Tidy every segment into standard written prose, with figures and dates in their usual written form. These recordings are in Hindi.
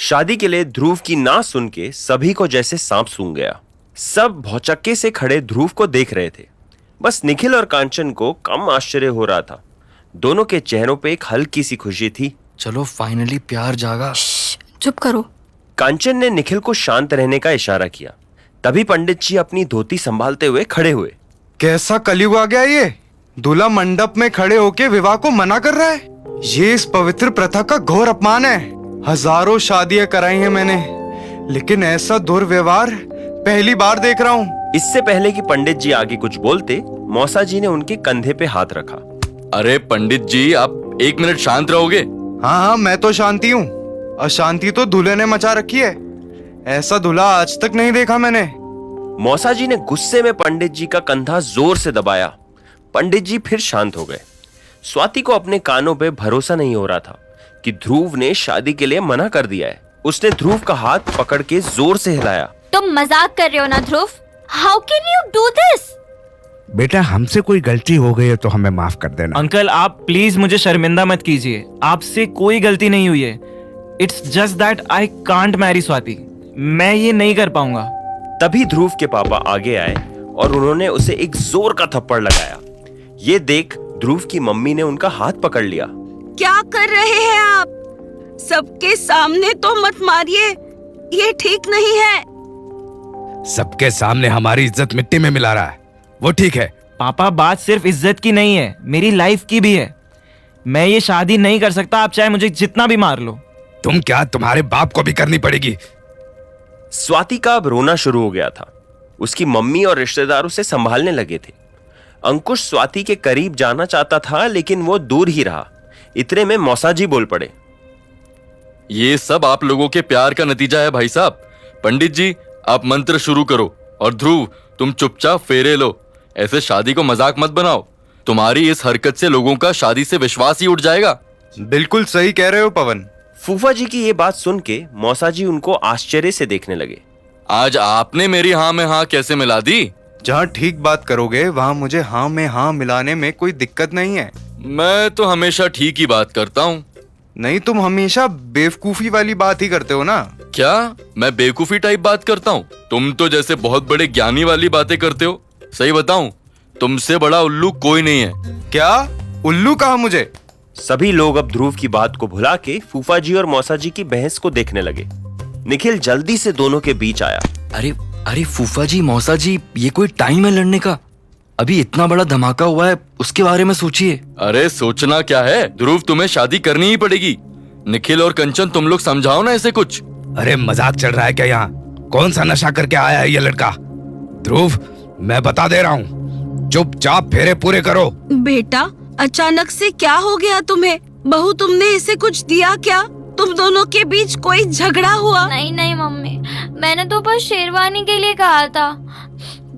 शादी के लिए ध्रुव की ना सुन के सभी को जैसे सांप सूंघ गया। सब भौचक्के से खड़े ध्रुव को देख रहे थे। बस निखिल और कांचन को कम आश्चर्य हो रहा था। दोनों के चेहरों पे एक हल्की सी खुशी थी। चलो फाइनली प्यार जागा। चुप करो। कांचन ने निखिल को शांत रहने का इशारा किया। तभी पंडित जी अपनी धोती संभालते हुए खड़े हुए। कैसा कलयुग आ गया ये? दूल्हा मंडप में खड़े होके विवाह को मना कर रहा है। ये इस पवित्र प्रथा का घोर अपमान है। हजारों शादियां कराई हैं मैंने, लेकिन ऐसा दुर्व्यवहार पहली बार देख रहा हूँ। इससे पहले कि पंडित जी आगे कुछ बोलते, मौसा जी ने उनके कंधे पे हाथ रखा। अरे पंडित जी, आप 1 मिनट शांत रहोगे? हाँ, मैं तो शांति हूँ। अशांति तो दूल्हे ने मचा रखी है। ऐसा दूल्हा आज तक नहीं देखा मैंने। मौसा जी ने गुस्से में पंडित जी का कंधा जोर से दबाया। पंडित जी फिर शांत हो गए। स्वाति को अपने कानों पे भरोसा नहीं हो रहा था कि ध्रुव ने शादी के लिए मना कर दिया है। उसने ध्रुव का हाथ पकड़ के जोर से हिलाया। तुम मजाक कर रहे हो ना Dhruv? How can you do this? बेटा, हमसे कोई गलती हो गई है तो हमें माफ कर देना। अंकल, आप प्लीज मुझे शर्मिंदा मत कीजिए। आपसे कोई गलती नहीं हुई है। It's just that I can't marry Swati. मैं ये नहीं कर पाऊंगा। तभी ध्रुव के पापा आगे आए और उन्होंने उसे एक जोर का थप्पड़ लगाया। ये देख ध्रुव की मम्मी ने उनका हाथ पकड़ लिया। क्या कर रहे हैं आप? सबके सामने तो मत मारिए, ये ठीक नहीं है। सबके सामने हमारी इज्जत मिट्टी में मिला रहा है, वो ठीक है? पापा, बात सिर्फ इज्जत की नहीं है, मेरी लाइफ की भी है। मैं ये शादी नहीं कर सकता। आप चाहे मुझे जितना भी मार लो। तुम क्या, तुम्हारे बाप को भी करनी पड़ेगी। स्वाति का अब रोना शुरू हो गया था। उसकी मम्मी और रिश्तेदार उसे संभालने लगे थे। अंकुश स्वाति के करीब जाना चाहता था, लेकिन वो दूर ही रहा। इतने में मौसा जी बोल पड़े। ये सब आप लोगों के प्यार का नतीजा है भाई साहब। पंडित जी, आप मंत्र शुरू करो और ध्रुव, तुम चुपचाप फेरे लो। ऐसे शादी को मजाक मत बनाओ। तुम्हारी इस हरकत से लोगों का शादी से विश्वास ही उठ जाएगा। बिल्कुल सही कह रहे हो पवन। फूफा जी की ये बात सुन के मौसा जी उनको आश्चर्य से देखने लगे। आज आपने मेरी हाँ में हाँ कैसे मिला दी? जहाँ ठीक बात करोगे वहाँ मुझे हाँ में हाँ मिलाने में कोई दिक्कत नहीं है। मैं तो हमेशा ठीक ही बात करता हूँ। नहीं, तुम हमेशा बेवकूफी वाली बात ही करते हो ना। क्या मैं बेवकूफी टाइप बात करता हूँ? तुम तो जैसे बहुत बड़े ज्ञानी वाली बातें करते हो। सही बताऊं, तुमसे बड़ा उल्लू कोई नहीं है। क्या उल्लू कहा मुझे? सभी लोग अब ध्रुव की बात को भुला के फूफा जी और मौसा जी की बहस को देखने लगे। निखिल जल्दी से दोनों के बीच आया। अरे अरे फूफा जी, मौसा जी, ये कोई टाइम है लड़ने का? अभी इतना बड़ा धमाका हुआ है, उसके बारे में सोचिए। अरे सोचना क्या है ध्रुव, तुम्हें शादी करनी ही पड़ेगी। निखिल और कंचन, तुम लोग समझाओ ना ऐसे कुछ। अरे मजाक चल रहा है क्या यहाँ? कौन सा नशा करके आया है ये लड़का? ध्रुव, मैं बता दे रहा हूँ, चुपचाप फेरे पूरे करो। बेटा, अचानक से क्या हो गया तुम्हें? बहू, तुमने इसे कुछ दिया क्या? तुम दोनों के बीच कोई झगड़ा हुआ? नहीं नहीं मम्मी, मैंने तो बस शेरवानी के लिए कहा था।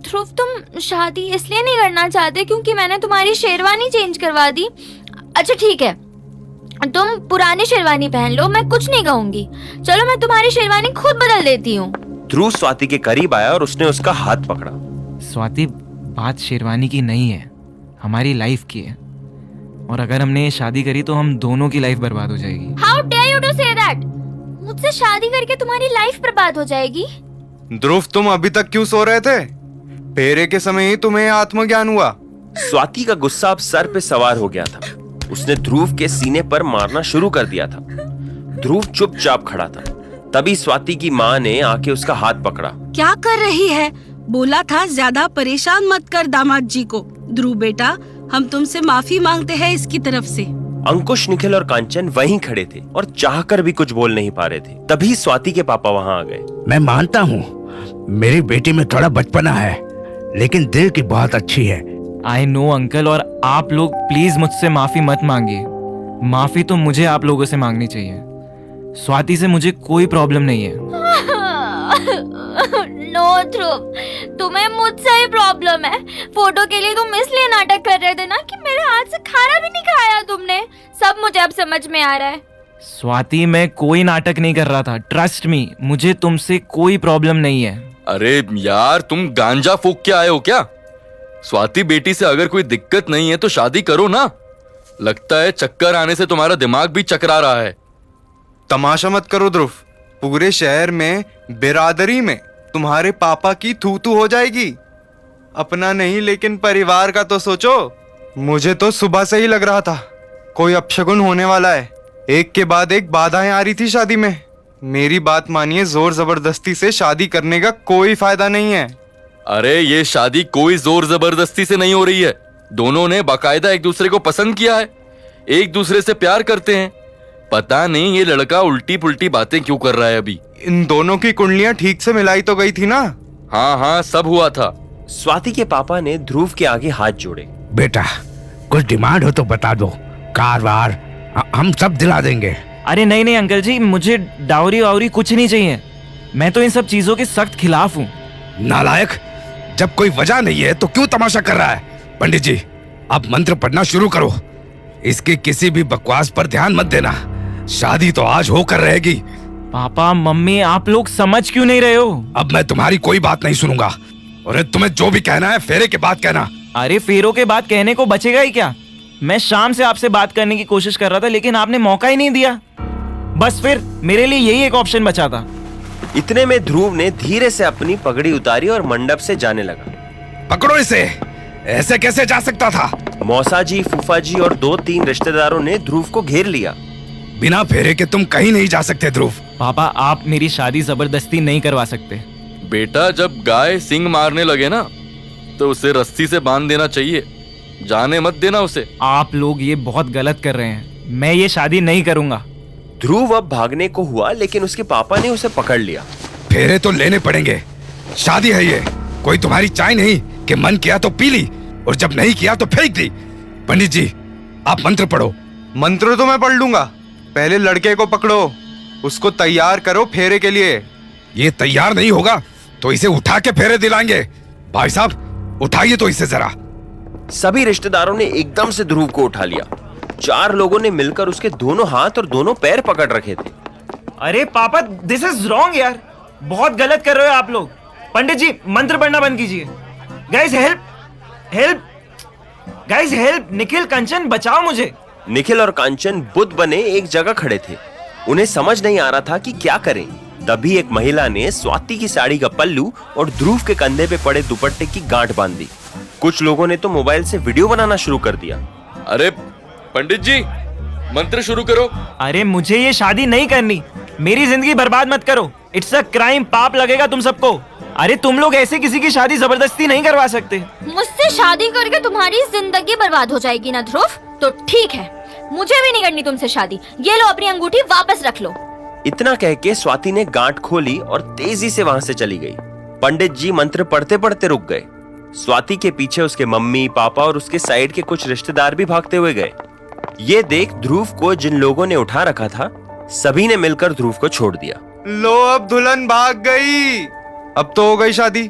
ध्रुव, तुम शादी इसलिए नहीं करना चाहते क्योंकि मैंने तुम्हारी शेरवानी चेंज करवा दी। अच्छा ठीक है, तुम पुरानी शेरवानी पहन लो, मैं कुछ नहीं कहूंगी। चलो मैं तुम्हारी शेरवानी खुद बदल देती हूँ। ध्रुव स्वाति के करीब आया और उसने उसका हाथ पकड़ा। स्वाति, बात शेरवानी की नहीं है, हमारी लाइफ की है। और अगर हमने ये शादी करी तो हम दोनों की लाइफ बर्बाद हो जाएगी। How dare you to say that? मुझसे शादी करके तुम्हारी लाइफ बर्बाद हो जाएगी? ध्रुव, तुम अभी तक क्यों सो रहे थे? फेरे के समय ही तुम्हें आत्मज्ञान हुआ। स्वाति का गुस्सा अब सर पे सवार हो गया था। उसने ध्रुव के सीने पर मारना शुरू कर दिया था। ध्रुव चुपचाप खड़ा था। तभी स्वाति की माँ ने आके उसका हाथ पकड़ा। क्या कर रही है? बोला था ज्यादा परेशान मत कर दामाद जी को। ध्रुव बेटा, हम तुमसे माफी मांगते हैं इसकी तरफ से। अंकुश, निखिल और कांचन वहीं खड़े थे और चाहकर भी कुछ बोल नहीं पा रहे थे। तभी स्वाति के पापा वहाँ आ गए। मैं मानता हूँ मेरी बेटी में थोड़ा बचपना है, लेकिन दिल की बहुत अच्छी है। आई नो अंकल, और आप लोग प्लीज मुझसे माफी मत मांगिए। माफी तो मुझे आप लोगों से मांगनी चाहिए। स्वाति से मुझे कोई प्रॉब्लम नहीं है। नो ध्रुव, तुम्हें मुझसे ही प्रॉब्लम है। फोटो के लिए तुम इसलिए नाटक कर रहे थे ना कि मेरे हाथ से खाना भी नहीं खाया तुमने। सब मुझे अब समझ में आ रहा है। स्वाति, मैं कोई नाटक नहीं कर रहा था। ट्रस्ट मी, मुझे तुमसे कोई प्रॉब्लम नहीं है। अरे यार, तुम गांजा फूक के आए हो क्या? स्वाति बेटी से अगर कोई दिक्कत नहीं है तो शादी करो ना। लगता है चक्कर आने से तुम्हारा दिमाग भी चकरा रहा है। तमाशा मत करो ध्रुव, पूरे शहर में, बिरादरी में तुम्हारे पापा की थू थू हो जाएगी। अपना नहीं लेकिन परिवार का तो सोचो। मुझे तो सुबह से ही लग रहा था कोई अपशगुन होने वाला है। एक के बाद एक बाधाएं आ रही थी शादी में। मेरी बात मानिए, जोर जबरदस्ती से शादी करने का कोई फायदा नहीं है। अरे ये शादी कोई जोर जबरदस्ती से नहीं हो रही है। दोनों ने बाकायदा एक दूसरे को पसंद किया है, एक दूसरे से प्यार करते हैं। पता नहीं ये लड़का उल्टी पुल्टी बातें क्यों कर रहा है अभी। इन दोनों की कुंडलियां ठीक से मिलाई तो गई थी ना? हाँ हाँ, सब हुआ था। स्वाति के पापा ने ध्रुव के आगे हाथ जोड़े। बेटा, कुछ डिमांड हो तो बता दो, कार वार हम सब दिला देंगे। अरे नहीं नहीं अंकल जी, मुझे डाउरी वाउरी कुछ नहीं चाहिए। मैं तो इन सब चीजों के सख्त खिलाफ हूँ। नालायक, जब कोई वजह नहीं है तो क्यों तमाशा कर रहा है? पंडित जी, अब मंत्र पढ़ना शुरू करो। इसकी किसी भी बकवास पर ध्यान मत देना। शादी तो आज होकर रहेगी। पापा मम्मी, आप लोग समझ क्यों नहीं रहे हो? अब मैं तुम्हारी कोई बात नहीं सुनूंगा और तुम्हें जो भी कहना है फेरे के बाद कहना। अरे फेरों के बाद कहने को बचेगा ही क्या? मैं शाम से आपसे बात करने की कोशिश कर रहा था, लेकिन आपने मौका ही नहीं दिया। बस फिर मेरे लिए यही एक ऑप्शन बचा था। इतने में ध्रुव ने धीरे से अपनी पगड़ी उतारी और मंडप से जाने लगा। पकड़ो इसे, ऐसे कैसे जा सकता था? मौसा जी, फूफा जी और 2-3 रिश्तेदारों ने ध्रुव को घेर लिया। बिना फेरे के तुम कहीं नहीं जा सकते ध्रुव। पापा, आप मेरी शादी जबरदस्ती नहीं करवा सकते। बेटा, जब गाय सिंग मारने लगे ना तो उसे रस्सी से बांध देना चाहिए, जाने मत देना उसे। आप लोग ये बहुत गलत कर रहे हैं। मैं ये शादी नहीं करूंगा। ध्रुव अब भागने को हुआ, लेकिन उसके पापा ने उसे पकड़ लिया। फेरे तो लेने पड़ेंगे, शादी है ये, कोई तुम्हारी चाय नहीं कि मन किया तो पी ली और जब नहीं किया तो फेंक दी। पंडित जी, आप मंत्र पढ़ो। मंत्र तो मैं पढ़ लूंगा, पहले लड़के को पकड़ो, उसको तैयार करो फेरे के लिए। ये तैयार नहीं होगा तो इसे उठा के फेरे दिलाएंगे। भाई साहब, उठाइए तो इसे जरा। सभी रिश्तेदारों ने एकदम से ध्रुव को उठा लिया। 4 लोगों ने मिलकर उसके दोनों हाथ और दोनों पैर पकड़ रखे थे। अरे पापा, दिस इज रॉन्ग यार, बहुत गलत कर रहे हो आप लोग। पंडित जी, मंत्र पढ़ना बंद कीजिए। Guys help, help, guys help. Nikhil, Kanchan, बचाओ मुझे। निखिल और कांचन बुद्ध बने एक जगह खड़े थे। उन्हें समझ नहीं आ रहा था कि क्या करें। तभी एक महिला ने स्वाति की साड़ी का पल्लू और ध्रुव के कंधे पे पड़े दुपट्टे की गांठ बांध दी। कुछ लोगों ने तो मोबाइल से वीडियो बनाना शुरू कर दिया। अरे पंडित जी, मंत्र शुरू करो। अरे मुझे ये शादी नहीं करनी। मेरी जिंदगी बर्बाद मत करो। इट्स अ क्राइम, पाप लगेगा तुम सबको। अरे तुम लोग ऐसे किसी की शादी जबरदस्ती नहीं करवा सकते। मुझसे शादी करके तुम्हारी जिंदगी बर्बाद हो जाएगी ना ध्रुव? तो ठीक है, मुझे भी नहीं करनी तुमसे शादी। ये लो, अपनी अंगूठी वापस रख लो। इतना कह के स्वाति ने गांठ खोली और तेजी से वहां से चली गई। पंडित जी मंत्र पढ़ते पढ़ते रुक गए। स्वाति के पीछे उसके मम्मी, पापा और उसके साइड के कुछ रिश्तेदार भी भागते हुए गए। ये देख ध्रुव को जिन लोगों ने उठा रखा था, सभी ने मिलकर ध्रुव को छोड़ दिया। लो, अब दुल्हन भाग गई। अब तो हो गई शादी।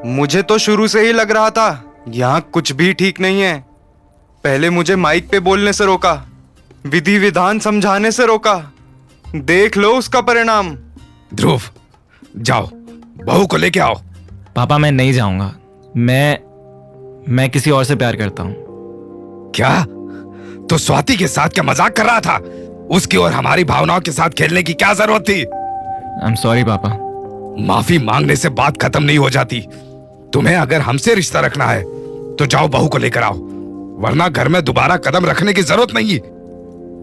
मुझे तो शुरू से ही लग रहा था यहाँ कुछ भी ठीक नहीं है। पहले मुझे माइक पे बोलने से रोका, विधि विधान समझाने से रोका। देख लो उसका परिणाम। ध्रुव, जाओ, बहू को लेके आओ। पापा, मैं नहीं जाऊंगा। मैं किसी और से प्यार करता हूँ। क्या? तो स्वाति के साथ क्या मजाक कर रहा था? उसकी और हमारी भावनाओं के साथ खेलने की क्या जरूरत थी? आई एम सॉरी पापा। माफी मांगने से बात खत्म नहीं हो जाती। तुम्हें अगर हमसे रिश्ता रखना है तो जाओ, बहू को लेकर आओ, वरना घर में दोबारा कदम रखने की जरूरत नहीं।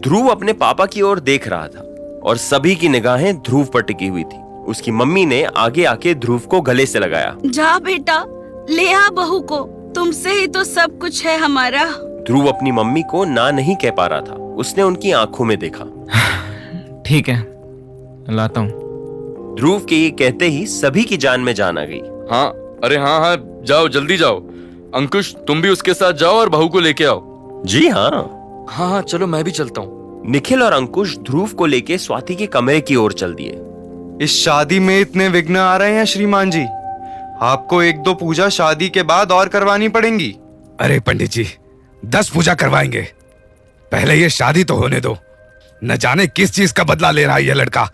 ध्रुव अपने पापा की ओर देख रहा था और सभी की निगाहें ध्रुव पर टिकी हुई थी। उसकी मम्मी ने आगे आके ध्रुव को गले से लगाया। जा बेटा, ले आ बहू को, तुमसे ही तो सब कुछ है हमारा। ध्रुव अपनी मम्मी को ना नहीं कह पा रहा था। उसने उनकी आंखों में देखा। ठीक है, लाता हूँ। ध्रुव के ये कहते ही सभी की जान में जान आ गई। हाँ, अरे हाँ हाँ, जाओ, जल्दी जाओ। अंकुश, तुम भी उसके साथ जाओ और बहू को लेके आओ। जी हाँ। हाँ हाँ, चलो, मैं भी चलता हूँ। निखिल और अंकुश ध्रुव को लेके स्वाति के कमरे की ओर चल दिए। इस शादी में इतने विघ्न आ रहे हैं श्रीमान जी, आपको 1-2 पूजा शादी के बाद और करवानी पड़ेंगी। अरे पंडित जी, 10 पूजा करवाएंगे, पहले ये शादी तो होने दो। न जाने किस चीज का बदला ले रहा है ये लड़का।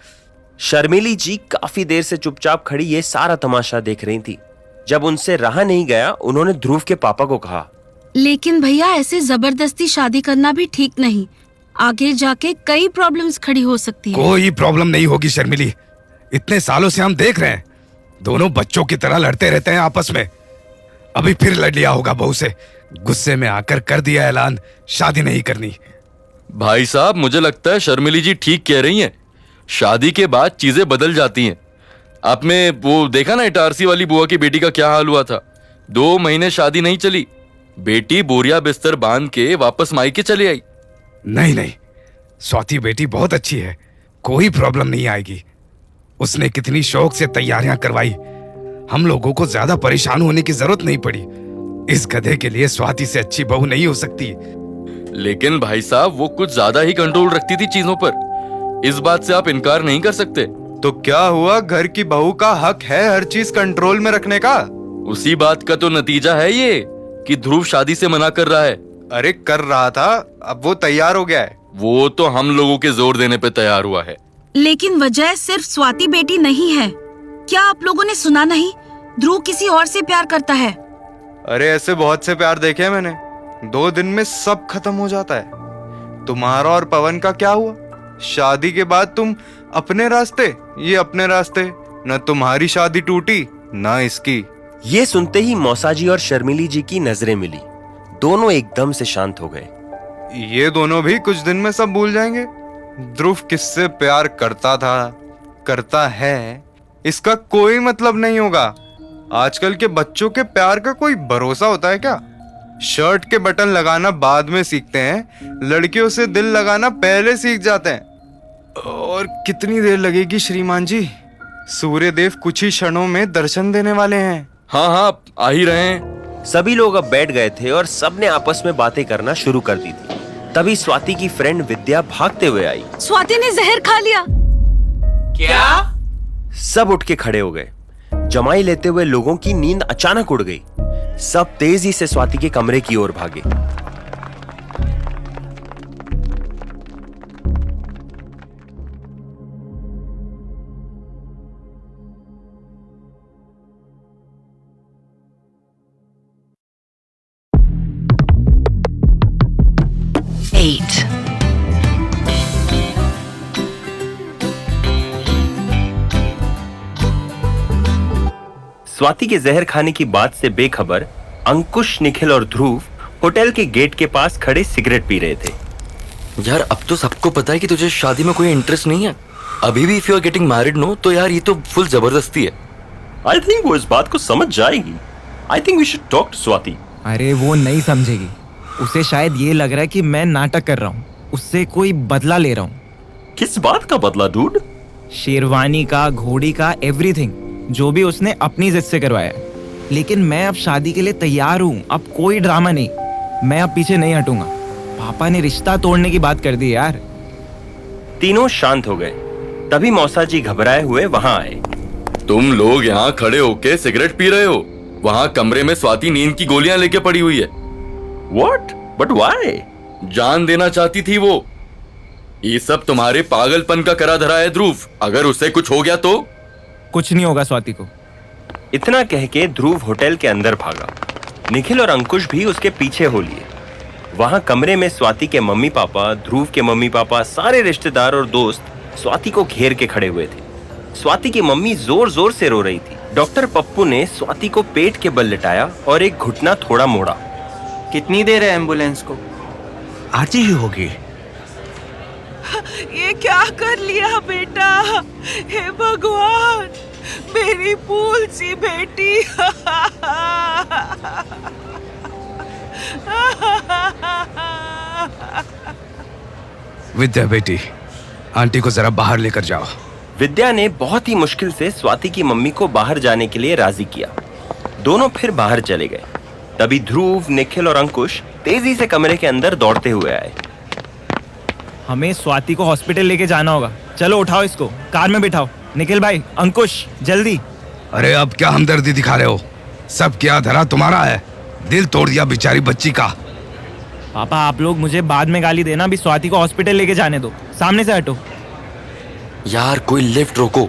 शर्मिली जी काफी देर से चुपचाप खड़ी ये सारा तमाशा देख रही थी। जब उनसे रहा नहीं गया, उन्होंने ध्रुव के पापा को कहा, लेकिन भैया, ऐसे जबरदस्ती शादी करना भी ठीक नहीं। आगे जाके कई प्रॉब्लम्स खड़ी हो सकती है। कोई प्रॉब्लम नहीं होगी शर्मिली, इतने सालों से हम देख रहे हैं, दोनों बच्चों की तरह लड़ते रहते हैं आपस में। अभी फिर लड़ लिया होगा बहू से, गुस्से में आकर कर दिया ऐलान शादी नहीं करनी। भाई साहब, मुझे लगता है शर्मिली जी ठीक कह रही हैं। शादी के बाद चीजें बदल जाती हैं। आपने वो देखा ना, इटारसी वाली बुआ की बेटी का क्या हाल हुआ था। 2 महीने शादी नहीं चली, बेटी बोरिया बिस्तर बांध के वापस मायके चली आई। नहीं नहीं, स्वाति बेटी बहुत अच्छी है, कोई प्रॉब्लम नहीं आएगी। उसने कितनी शौक से तैयारियां करवाई, हम लोगों को ज्यादा परेशान होने की जरूरत नहीं पड़ी। इस गधे के लिए स्वाति से अच्छी बहू नहीं हो सकती। लेकिन भाई साहब, वो कुछ ज्यादा ही कंट्रोल रखती थी चीजों पर। इस बात से आप इनकार नहीं कर सकते। तो क्या हुआ, घर की बहू का हक है हर चीज कंट्रोल में रखने का। उसी बात का तो नतीजा है ये कि ध्रुव शादी से मना कर रहा है। अरे कर रहा था, अब वो तैयार हो गया है। वो तो हम लोगों के जोर देने पे तैयार हुआ है। लेकिन वजह सिर्फ स्वाति बेटी नहीं है। क्या आप लोगों ने सुना नहीं, ध्रुव किसी और से प्यार करता है। अरे ऐसे बहुत से प्यार देखे हैं मैंने, 2 दिन में सब खत्म हो जाता है। तुम्हारा और पवन का क्या हुआ? शादी के बाद तुम अपने रास्ते, ये अपने रास्ते। न तुम्हारी शादी टूटी न इसकी। ये सुनते ही मौसाजी और शर्मिली जी की नजरें मिली। दोनों एकदम से शांत हो गए। ये दोनों भी कुछ दिन में सब भूल जाएंगे। ध्रुव किससे प्यार करता था, करता है, इसका कोई मतलब नहीं होगा। आजकल के बच्चों के प्यार का कोई भरोसा होता है क्या? शर्ट के बटन लगाना बाद में सीखते हैं, लड़कियों से दिल लगाना पहले सीख जाते हैं। और कितनी देर लगेगी श्रीमान जी? सूर्य देव कुछ ही क्षणों में दर्शन देने वाले हैं। हाँ हाँ, आ ही रहे हैं। सभी लोग अब बैठ गए थे और सबने आपस में बातें करना शुरू कर दी थी। तभी स्वाति की फ्रेंड विद्या भागते हुए आई। स्वाति ने जहर खा लिया। क्या? सब उठ के खड़े हो गए। जमाई लेते हुए लोगों की नींद अचानक उड़ गई। सब तेजी से स्वाति के कमरे की ओर भागे। स्वाति के जहर खाने की बात से बेखबर अंकुश, निखिल और ध्रुव होटल के गेट के पास खड़े सिगरेट पी रहे थे। यार, अब तो सबको पता है कि तुझे शादी में कोई इंटरेस्ट नहीं है। अभी भी if you are getting married no, तो यार ये तो फुल जबरदस्ती है। आई थिंक वो इस बात को समझ जाएगी। I think we should talk to Swati. अरे वो नहीं समझेगी। उसे शायद ये लग रहा है कि मैं नाटक कर रहा हूँ, उससे कोई बदला ले रहा हूँ। किस बात का बदला डूड? शेरवानी का, घोड़ी का, एवरीथिंग, जो भी उसने अपनी जिद से करवाया है। लेकिन मैं अब शादी के लिए तैयार हूँ। अब कोई ड्रामा नहीं, मैं अब पीछे नहीं हटूंगा। पापा ने रिश्ता तोड़ने की बात कर दी यार। तीनों शांत हो गए। तभी मौसाजी घबराए हुए वहां आए। तुम लोग यहाँ खड़े होके सिगरेट पी रहे हो, वहाँ कमरे में स्वाति नींद की गोलियां लेके पड़ी हुई है। What? But why? जान देना चाहती थी वो। ये सब तुम्हारे पागलपन का करा धरा है ध्रुव। अगर उससे कुछ हो गया तो? कुछ नहीं होगा स्वाति को। इतना कह के ध्रुव होटल के अंदर भागा। निखिल और अंकुश भी उसके पीछे हो लिए। वहां कमरे में स्वाति के मम्मी पापा, ध्रुव के मम्मी पापा, सारे रिश्तेदार और दोस्त स्वाति को घेर के खड़े हुए थे। स्वाति की मम्मी जोर जोर से रो रही थी। डॉक्टर पप्पू ने स्वाति को पेट के बल लिटाया और एक घुटना थोड़ा मोड़ा। कितनी देर है एम्बुलेंस को? आती ही होगी। ये क्या कर लिया बेटा? हे भगवान, मेरी फूल सी बेटी। विद्या बेटी, आंटी को जरा बाहर लेकर जाओ। विद्या ने बहुत ही मुश्किल से स्वाति की मम्मी को बाहर जाने के लिए राजी किया। दोनों फिर बाहर चले गए। तभी ध्रुव, निखिल और अंकुश तेजी से कमरे के अंदर दौड़ते हुए आए। हमें स्वाति को हॉस्पिटल लेके जाना होगा। चलो उठाओ इसको, कार में बिठाओ। निखिल भाई, अंकुश, जल्दी। अरे अब क्या हमदर्दी दिखा रहे हो? सब क्या धरा तुम्हारा है? दिल तोड़ दिया बेचारी बच्ची का। पापा आप लोग मुझे बाद में गाली देना, अभी स्वाति को हॉस्पिटल लेके जाने दो। सामने से हटो। यार कोई लिफ्ट रोको।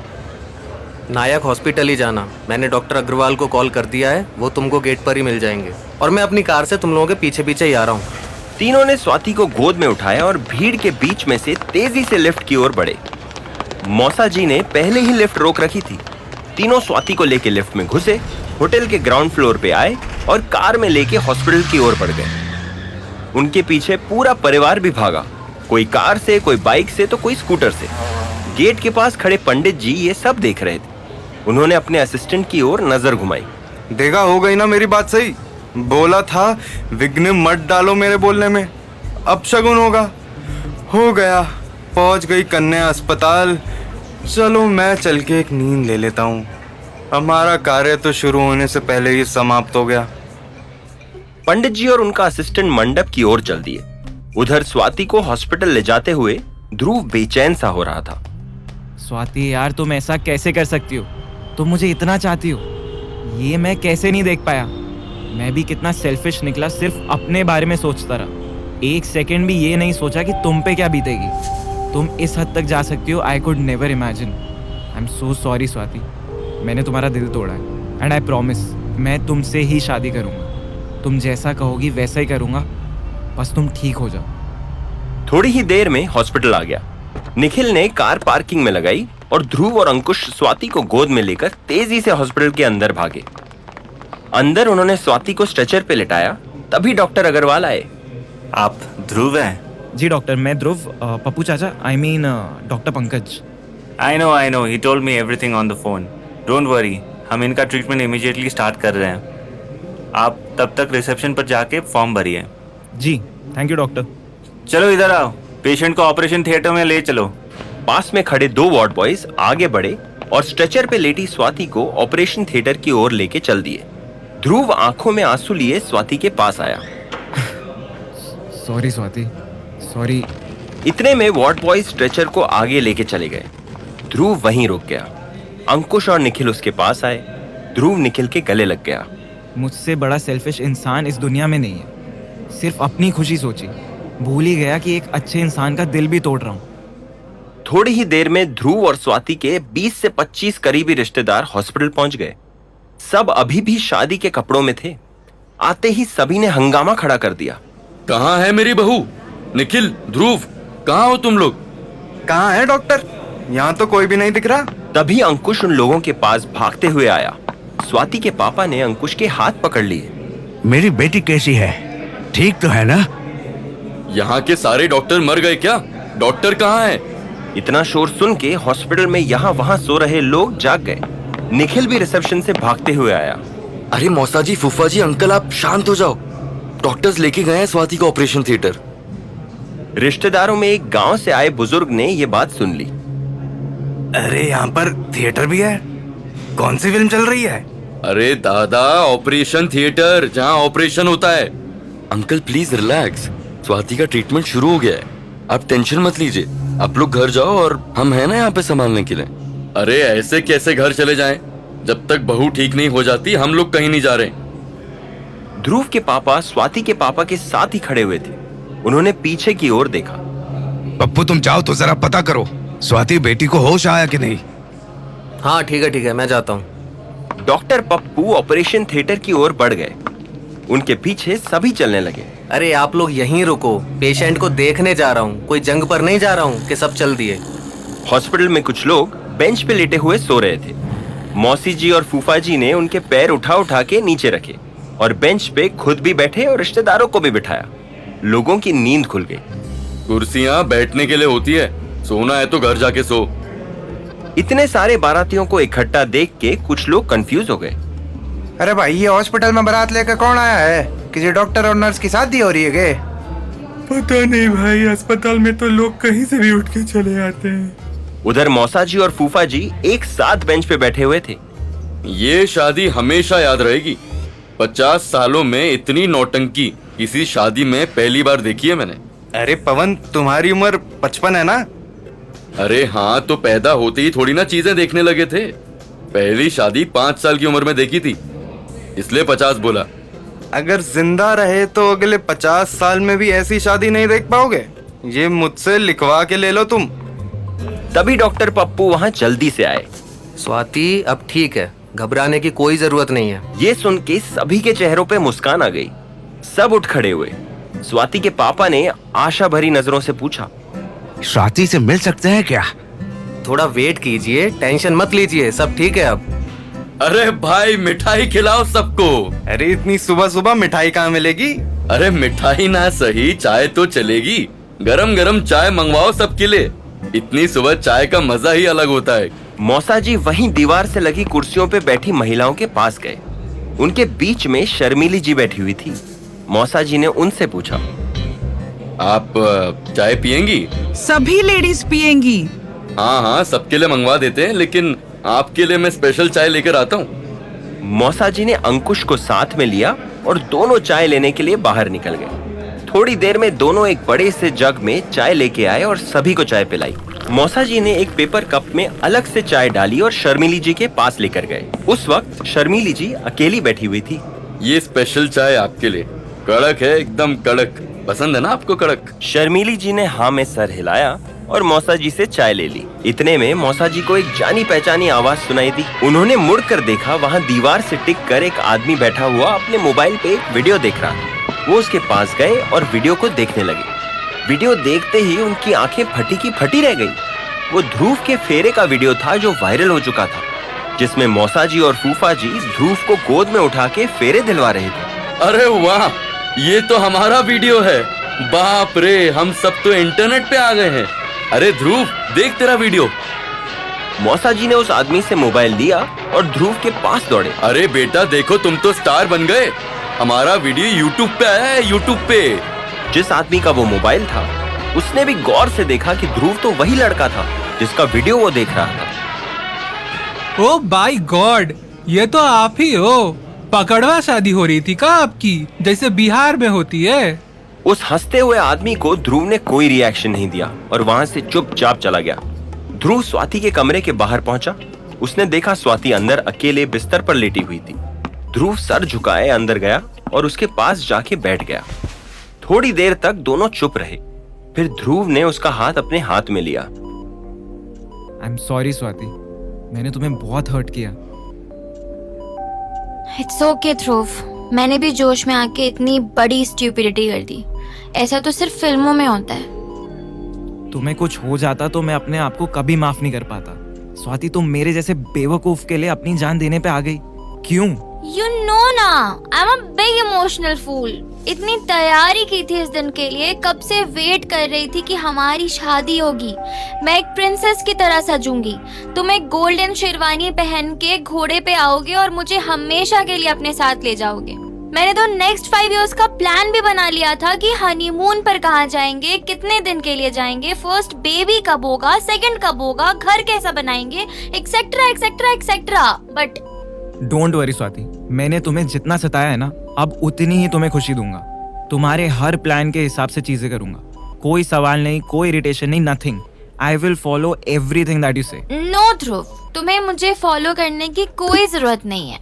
नायक हॉस्पिटल ही जाना। मैंने डॉक्टर अग्रवाल को कॉल कर दिया है, वो तुमको गेट पर ही मिल जाएंगे। और मैं अपनी कार से तुम लोगों के पीछे पीछे ही आ रहा हूँ। तीनों ने स्वाति को गोद में उठाया और भीड़ के बीच में से तेजी से लिफ्ट की ओर बढ़े। मौसा जी ने पहले ही लिफ्ट रोक रखी थी। तीनों स्वाति को लेके लिफ्ट में घुसे, होटल के ग्राउंड फ्लोर पे आए और कार में लेके हॉस्पिटल की ओर बढ़ गए। उनके पीछे पूरा परिवार भी भागा, कोई कार से, कोई बाइक से, तो कोई स्कूटर से। गेट के पास खड़े पंडित जी ये सब देख रहे थे। उन्होंने अपने असिस्टेंट की ओर नजर घुमाई। देखा, हो गई ना मेरी बात सही। बोला था विघ्न मत डालो मेरे बोलने में, अब शगुन होगा। हो गया, पहुंच गई कन्या अस्पताल। चलो मैं चल के एक नींद ले लेता हूँ। हमारा कार्य तो शुरू होने से पहले ही समाप्त हो गया। पंडित जी और उनका असिस्टेंट मंडप की ओर चल दिए। उधर स्वाति को हॉस्पिटल ले जाते हुए ध्रुव बेचैन सा हो रहा था। स्वाति यार, तुम ऐसा कैसे कर सकती हो? तुम मुझे इतना चाहती हो, ये मैं कैसे नहीं देख पाया? मैं भी कितना सेल्फिश निकला, सिर्फ अपने बारे में सोचता रहा। एक सेकंड भी ये नहीं सोचा कि तुम पे क्या बीतेगी। तुम इस हद तक जा सकती हो, I could never imagine. I am so sorry Swati, मैंने तुम्हारा दिल तोड़ा है। एंड आई प्रॉमिस, मैं तुमसे ही शादी करूंगा। तुम जैसा कहोगी वैसा ही करूंगा, बस तुम ठीक हो जाओ। थोड़ी ही देर में हॉस्पिटल आ गया। निखिल ने कार पार्किंग में लगाई और ध्रुव और अंकुश स्वाति को गोद में लेकर तेजी से हॉस्पिटल के अंदर भागे। अंदर उन्होंने स्वाति को स्ट्रेचर पे लिटाया, तभी डॉक्टर अग्रवाल आए। आप ध्रुव हैं? जी डॉक्टर, मैं ध्रुव, पप्पू चाचा, I mean doctor Pankaj. I know, he told me everything on the phone. Don't worry, हम इनका ट्रीटमेंट इमीडिएटली स्टार्ट कर रहे हैं। आप तब तक रिसेप्शन पर जाके फॉर्म भरिए। जी थैंक यू डॉक्टर। चलो इधर आओ, पेशेंट को ऑपरेशन थिएटर में ले चलो। पास में खड़े 2 वार्ड बॉयज आगे बढ़े और स्ट्रेचर पे लेटी स्वाति को ऑपरेशन थिएटर की ओर लेके चल दिए। ध्रुव आंखों में आंसू लिए स्वाति के पास आया। Sorry Swati, sorry. इतने में वार्ड बॉय स्ट्रेचर को आगे लेके चले गए। ध्रुव वहीं रुक गया। अंकुश और निखिल उसके पास आए। ध्रुव निखिल के गले लग गया। मुझसे बड़ा सेल्फिश इंसान इस दुनिया में नहीं है। सिर्फ अपनी खुशी सोची, भूल ही गया कि एक अच्छे इंसान का दिल भी तोड़ रहा हूँ। थोड़ी ही देर में ध्रुव और स्वाति के 20 से 25 करीबी रिश्तेदार हॉस्पिटल पहुंच गए। सब अभी भी शादी के कपड़ों में थे। आते ही सभी ने हंगामा खड़ा कर दिया। कहाँ है मेरी बहू? निखिल, ध्रुव, कहाँ हो तुम लोग? कहाँ है डॉक्टर? यहाँ तो कोई भी नहीं दिख रहा। तभी अंकुश उन लोगों के पास भागते हुए आया। स्वाति के पापा ने अंकुश के हाथ पकड़ लिए। मेरी बेटी कैसी है? ठीक तो है ना? यहाँ के सारे डॉक्टर मर गए क्या? डॉक्टर कहाँ है? इतना शोर सुन के हॉस्पिटल में यहाँ वहाँ सो रहे लोग जाग गए। निखिल भी रिसेप्शन से भागते हुए आया। अरे मौसा जी, फूफा जी, अंकल, आप शांत हो जाओ। डॉक्टर्स लेके गए हैं स्वाति को ऑपरेशन थिएटर। रिश्तेदारों में एक गांव से आए बुजुर्ग ने ये बात सुन ली। अरे यहाँ पर थिएटर भी है? कौन सी फिल्म चल रही है? अरे दादा, ऑपरेशन थिएटर, जहाँ ऑपरेशन होता है। अंकल प्लीज रिलैक्स, स्वाति का ट्रीटमेंट शुरू हो गया है, आप टेंशन मत लीजिए। आप लोग घर जाओ और हम हैं ना यहाँ पे संभालने के लिए। अरे ऐसे कैसे घर चले जाएं? जब तक बहू ठीक नहीं हो जाती हम लोग कहीं नहीं जा रहे। ध्रुव के पापा स्वाति के पापा के साथ ही खड़े हुए थे। उन्होंने पीछे की ओर देखा। पप्पू तुम जाओ तो जरा पता करो स्वाति बेटी को होश आया कि नहीं। हाँ ठीक है, मैं जाता हूँ। डॉक्टर पप्पू ऑपरेशन थिएटर की ओर बढ़ गए। उनके पीछे सभी चलने लगे। अरे आप लोग यहीं रुको, पेशेंट को देखने जा रहा हूँ, कोई जंग पर नहीं जा रहा हूँ कि सब चल दिए। हॉस्पिटल में कुछ लोग बेंच पे लेटे हुए सो रहे थे। मौसी जी और फूफा जी ने उनके पैर उठा उठा के नीचे रखे और बेंच पे खुद भी बैठे और रिश्तेदारों को भी बिठाया। लोगों की नींद खुल गई। कुर्सियाँ बैठने के लिए होती है, सोना है तो घर जाके सो। इतने सारे बारातियों को इकट्ठा देख के कुछ लोग कंफ्यूज हो गए। अरे भाई, ये हॉस्पिटल में बारात लेकर कौन आया है? किसी डॉक्टर और नर्स की शादी हो रही है क्या? पता नहीं भाई, अस्पताल में तो लोग कहीं से भी उठ के चले आते हैं। उधर मौसा जी और फूफा जी एक साथ बेंच पे बैठे हुए थे। ये शादी हमेशा याद रहेगी। 50 सालों में इतनी नौटंकी किसी शादी में पहली बार देखी है मैंने। अरे पवन, तुम्हारी उम्र 55 है ना? अरे हाँ, तो पैदा होते ही थोड़ी ना चीजें देखने लगे थे। पहली शादी 5 साल की उम्र में देखी थी, इसलिए 50 बोला। अगर जिंदा रहे तो अगले 50 साल में भी ऐसी शादी नहीं देख पाओगे। ये मुझसे लिखवा के ले लो तुम। तभी डॉक्टर पप्पू वहाँ जल्दी से आए। स्वाति अब ठीक है, घबराने की कोई जरूरत नहीं है। ये सुन के सभी के चेहरों पे मुस्कान आ गई। सब उठ खड़े हुए। स्वाति के पापा ने आशा भरी नजरों से पूछा, स्वाति से मिल सकते हैं क्या? थोड़ा वेट कीजिए, टेंशन मत लीजिए, सब ठीक है अब। अरे भाई मिठाई खिलाओ सबको। अरे इतनी सुबह सुबह मिठाई कहाँ मिलेगी? अरे मिठाई ना सही, चाय तो चलेगी। गरम गरम चाय मंगवाओ सबके लिए। इतनी सुबह चाय का मजा ही अलग होता है। मौसा जी वहीं दीवार से लगी कुर्सियों पे बैठी महिलाओं के पास गए। उनके बीच में शर्मीली जी बैठी हुई थी। मौसा जी ने उनसे पूछा, आप चाय पियेंगी? सभी लेडीज पियेंगी। हाँ हाँ, सबके लिए मंगवा देते हैं, लेकिन आपके लिए मैं स्पेशल चाय लेकर आता हूँ। मौसा जी ने अंकुश को साथ में लिया और दोनों चाय लेने के लिए बाहर निकल गए। थोड़ी देर में दोनों एक बड़े से जग में चाय लेके आए और सभी को चाय पिलाई। मौसा जी ने एक पेपर कप में अलग से चाय डाली और शर्मिली जी के पास लेकर गए। उस वक्त शर्मिली जी अकेली बैठी हुई थी। ये स्पेशल चाय आपके लिए, कड़क है, एकदम कड़क। पसंद है ना आपको कड़क? शर्मिली जी ने हाँ में सर हिलाया और मौसा जी से चाय ले ली। इतने में मौसा जी को एक जानी पहचानी आवाज सुनाई दी। उन्होंने मुड़कर देखा, वहाँ दीवार से टिक कर एक आदमी बैठा हुआ अपने मोबाइल पे एक वीडियो देख रहा था। वो उसके पास गए और वीडियो को देखने लगे। वीडियो देखते ही उनकी आंखें फटी की फटी रह गई। वो ध्रुव के फेरे का वीडियो था जो वायरल हो चुका था, जिसमें मौसा जी और फूफा जी ध्रुव को गोद में उठा के फेरे दिलवा रहे थे। अरे वाह, ये तो हमारा वीडियो है। बाप रे, हम सब तो इंटरनेट पे आ गए हैं। अरे ध्रुव, देख तेरा वीडियो। मौसा जी ने उस आदमी से मोबाइल लिया और ध्रुव के पास दौड़े। अरे बेटा देखो, तुम तो स्टार बन गए। हमारा वीडियो यूट्यूब पे आया है, यूट्यूब पे। जिस आदमी का वो मोबाइल था, उसने भी गौर से देखा कि ध्रुव तो वही लड़का था जिसका वीडियो वो देख रहा था। ओ बाय गॉड, ये तो आप ही हो। पकड़वा शादी हो रही थी क्या आपकी, जैसे बिहार में होती है? उस हंसते हुए आदमी को ध्रुव ने कोई रिएक्शन नहीं दिया और वहां से चुपचाप चला गया। ध्रुव स्वाति के कमरे के बाहर पहुंचा। उसने देखा स्वाति अंदर अकेले बिस्तर पर लेटी हुई थी। ध्रुव सर झुकाए अंदर गया और उसके पास जाके बैठ गया। थोड़ी देर तक दोनों चुप रहे। फिर ध्रुव ने उसका हाथ अपने हाथ में लिया। आई एम सॉरी स्वाति, मैंने तुम्हें बहुत हर्ट किया। इट्स ओके ध्रुव, मैंने भी जोश में आके इतनी बड़ी स्टूपिडिटी कर दी। ऐसा तो सिर्फ फिल्मों में होता है। तुम्हें कुछ हो जाता तो मैं अपने आप को कभी माफ नहीं कर पाता। स्वाति, तुम मेरे जैसे बेवकूफ के लिए अपनी जान देने पे आ गई, क्यों? You know ना, I'm a big emotional fool. इतनी तैयारी की थी इस दिन के लिए, कब से वेट कर रही थी कि हमारी शादी होगी। मैं एक प्रिंसेस की तरह सजूंगी, तुम एक गोल्डन शेरवानी पहन के घोड़े पे आओगे और मुझे हमेशा के लिए अपने साथ ले जाओगे। मैंने तो नेक्स्ट 5 इयर्स का प्लान भी बना लिया था कि हनीमून पर कहाँ जाएंगे, कितने दिन के लिए जाएंगे, फर्स्ट बेबी कब होगा, सेकंड कब होगा, घर कैसा बनाएंगे, etcetera etcetera etcetera. But don't worry Swati, मैंने तुम्हें जितना सताया है ना, अब उतनी ही तुम्हें खुशी दूंगा। तुम्हारे हर प्लान के हिसाब से चीजें करूंगा। कोई सवाल नहीं, कोई इरिटेशन नहीं, nothing. I will follow everything that you से। नो ध्रुव, तुम्हें मुझे फॉलो करने की कोई जरूरत नहीं है।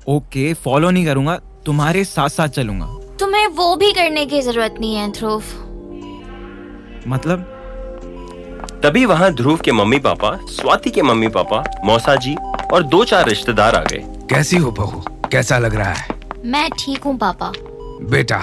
ओके, फॉलो नहीं करूंगा, तुम्हारे साथ साथ चलूंगा। तुम्हें वो भी करने की जरूरत नहीं है ध्रुव। मतलब? तभी वहां ध्रुव के मम्मी पापा, स्वाति के मम्मी पापा, मौसा जी और 2-4 रिश्तेदार आ गए। कैसी हो बहू, कैसा लग रहा है? मैं ठीक हूँ पापा। बेटा,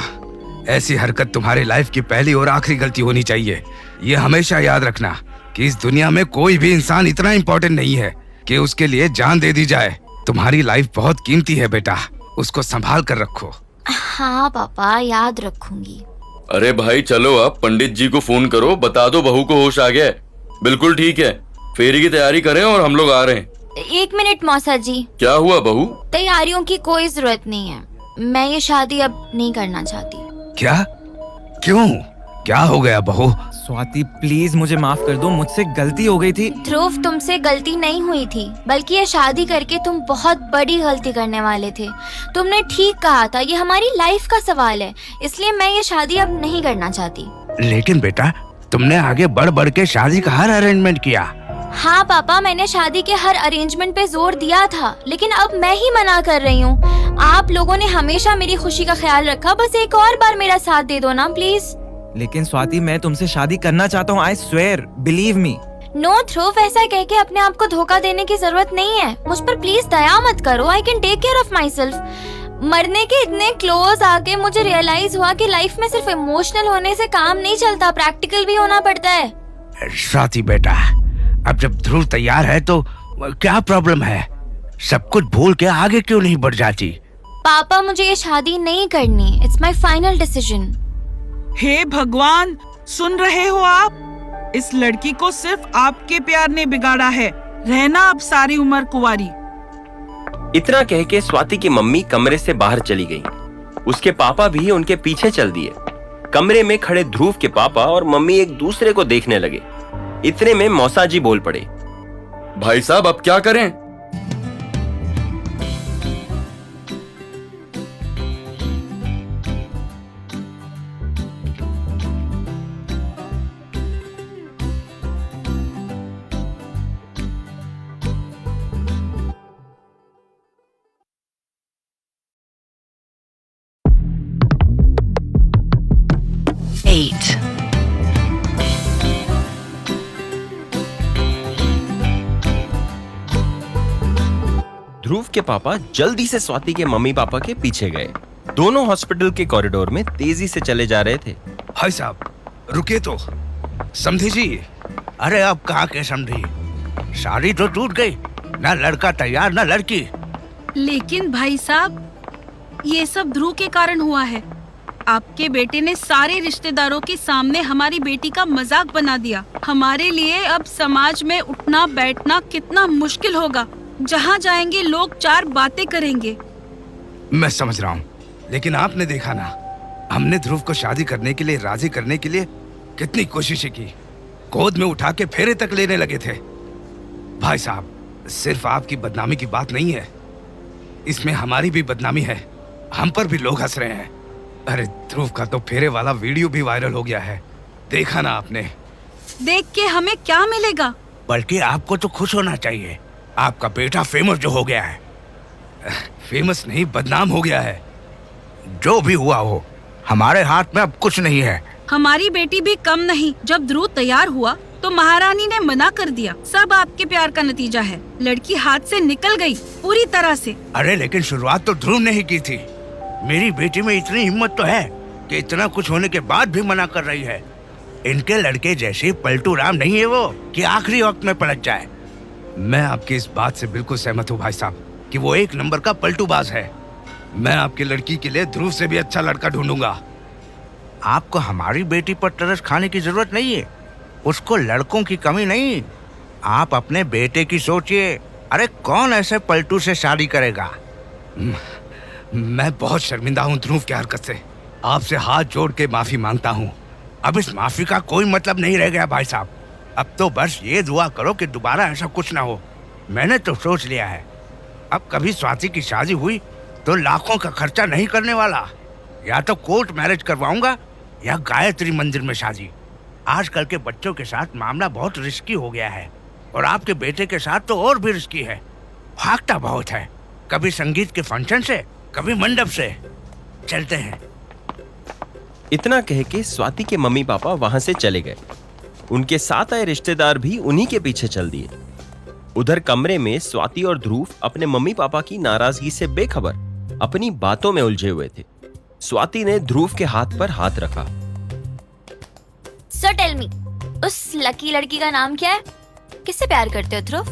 ऐसी हरकत तुम्हारी लाइफ की पहली और आखिरी गलती होनी चाहिए। ये हमेशा याद रखना कि इस दुनिया में कोई भी इंसान इतना इम्पोर्टेंट नहीं है कि उसके लिए जान दे दी जाए। तुम्हारी लाइफ बहुत कीमती है बेटा, उसको संभाल कर रखो। हाँ पापा, याद रखूंगी। अरे भाई चलो, अब पंडित जी को फोन करो, बता दो बहू को होश आ गया है। बिल्कुल ठीक है, फेरी की तैयारी करें और हम लोग आ रहे हैं। 1 मिनट मौसा जी। क्या हुआ बहू? तैयारियों की कोई जरूरत नहीं है, मैं ये शादी अब नहीं करना चाहती। क्या? क्यों? क्या हो गया बहू? स्वाति प्लीज मुझे माफ कर दो, मुझसे गलती हो गई थी। ध्रुव, तुमसे गलती नहीं हुई थी, बल्कि ये शादी करके तुम बहुत बड़ी गलती करने वाले थे। तुमने ठीक कहा था, ये हमारी लाइफ का सवाल है, इसलिए मैं ये शादी अब नहीं करना चाहती। लेकिन बेटा, तुमने आगे बढ़ बढ़ के शादी का हर अरेंजमेंट किया। हाँ पापा, मैंने शादी के हर अरेंजमेंट पे जोर दिया था, लेकिन अब मैं ही मना कर रही हूँ। आप लोगों ने हमेशा मेरी खुशी का ख्याल रखा, बस एक और बार मेरा साथ दे दो ना प्लीज। लेकिन स्वाति, मैं तुमसे शादी करना चाहता हूँ, I swear, believe me. No Dhruv, ऐसा कह के अपने आप को धोखा देने की जरूरत नहीं है। मुझ पर प्लीज दया मत करो, I can take care of myself. मरने के इतने क्लोज आके मुझे रियलाइज हुआ कि लाइफ में सिर्फ इमोशनल होने से काम नहीं चलता, प्रैक्टिकल भी होना पड़ता है। स्वाति बेटा, अब जब ध्रुव तैयार है तो क्या प्रॉब्लम है? सब कुछ भूल के आगे क्यों नहीं बढ़ जाती? पापा मुझे ये शादी नहीं करनी, इट्स माई फाइनल डिसीजन। हे भगवान, सुन रहे हो आप? इस लड़की को सिर्फ आपके प्यार ने बिगाड़ा है। रहना अब सारी उम्र कुंवारी। इतना कह के स्वाति की मम्मी कमरे से बाहर चली गई। उसके पापा भी उनके पीछे चल दिए। कमरे में खड़े ध्रुव के पापा और मम्मी एक दूसरे को देखने लगे। इतने में मौसाजी बोल पड़े। भाई साहब अब क्या करें? ध्रुव के पापा जल्दी से स्वाति के मम्मी पापा के पीछे गए। दोनों हॉस्पिटल के कॉरिडोर में तेजी से चले जा रहे थे। भाई साहब रुके तो। समझी जी। अरे अब कहाँ के समझी? शादी तो टूट गई, ना लड़का तैयार ना लड़की। लेकिन भाई साहब, ये सब ध्रुव के कारण हुआ है। आपके बेटे ने सारे रिश्तेदारों के सामने हमारी बेटी का मजाक बना दिया। हमारे लिए अब समाज में उठना बैठना कितना मुश्किल होगा। जहाँ जाएंगे लोग चार बातें करेंगे। मैं समझ रहा हूँ, लेकिन आपने देखा ना, हमने ध्रुव को शादी करने के लिए राजी करने के लिए कितनी कोशिशें की। गोद में उठा के फेरे तक लेने लगे थे। भाई साहब, सिर्फ आपकी बदनामी की बात नहीं है, इसमें हमारी भी बदनामी है। हम पर भी लोग हंस रहे हैं। अरे ध्रुव का तो फेरे वाला वीडियो भी वायरल हो गया है, देखा ना आपने? देख के हमें क्या मिलेगा? बल्कि आपको तो खुश होना चाहिए, आपका बेटा फेमस जो हो गया है। फेमस नहीं, बदनाम हो गया है। जो भी हुआ हो, हमारे हाथ में अब कुछ नहीं है। हमारी बेटी भी कम नहीं। जब ध्रुव तैयार हुआ तो महारानी ने मना कर दिया। सब आपके प्यार का नतीजा है। लड़की हाथ से निकल गई पूरी तरह से। अरे लेकिन शुरुआत तो ध्रुव ने ही की थी। मेरी बेटी में इतनी हिम्मत तो है कि इतना कुछ होने के बाद भी मना कर रही है। इनके लड़के जैसे पलटू राम नहीं है वो कि आखिरी वक्त में पलट जाए। मैं आपकी इस बात से बिल्कुल सहमत हूँ भाई साहब कि वो एक नंबर का पलटूबाज है। मैं आपकी लड़की के लिए ध्रुव से भी अच्छा लड़का ढूंढूंगा। आपको हमारी बेटी पर तरस खाने की जरूरत नहीं है। उसको लड़कों की कमी नहीं, आप अपने बेटे की सोचिए। अरे कौन ऐसे पलटू से शादी करेगा? मैं बहुत शर्मिंदा हूँ ध्रुव की हरकत से। आपसे हाथ जोड़ के माफी मांगता हूँ। अब इस माफी का कोई मतलब नहीं रह गया भाई साहब। अब तो बस ये दुआ करो कि दोबारा ऐसा कुछ ना हो। मैंने तो सोच लिया है, अब कभी स्वाति की शादी हुई तो लाखों का खर्चा नहीं करने वाला। या तो कोर्ट मैरिज करवाऊंगा या गायत्री मंदिर में शादी। आजकल के बच्चों के साथ मामला बहुत रिस्की हो गया है, और आपके बेटे के साथ तो और भी रिस्की है। भागता बहुत है, कभी संगीत के फंक्शन से, कभी मंडप से। चलते हैं। इतना कह के स्वाति के मम्मी पापा वहां से चले गए। उनके साथ आए रिश्तेदार भी उन्हीं के पीछे चल दिए। उधर कमरे में स्वाति और ध्रुव अपने मम्मी पापा की नाराजगी से बेखबर अपनी बातों में उलझे हुए थे। स्वाति ने ध्रुव के हाथ पर हाथ रखा। सो टेल मी, उस लकी लड़की का नाम क्या है? किससे प्यार करते हो ध्रुव?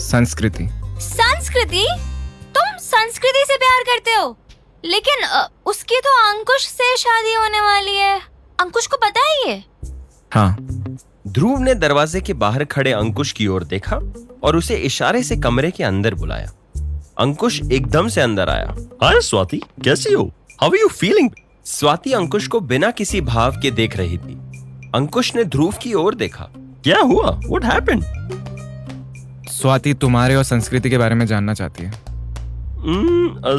संस्कृति। संस्कृति? तुम संस्कृति से प्यार करते हो? लेकिन उसकी तो अंकुश से शादी होने वाली है। अंकुश को पता है ये? हाँ। ध्रुव ने दरवाजे के बाहर खड़े अंकुश की ओर देखा और उसे इशारे से कमरे के अंदर बुलाया। अंकुश एकदम से अंदर आया। हाय स्वाति, कैसी हो? How are you feeling? Swati Ankush को बिना किसी भाव के देख रही थी। अंकुश ने ध्रुव की ओर देखा। क्या हुआ? What happened? स्वाति तुम्हारे और संस्कृति के बारे में जानना चाहती है।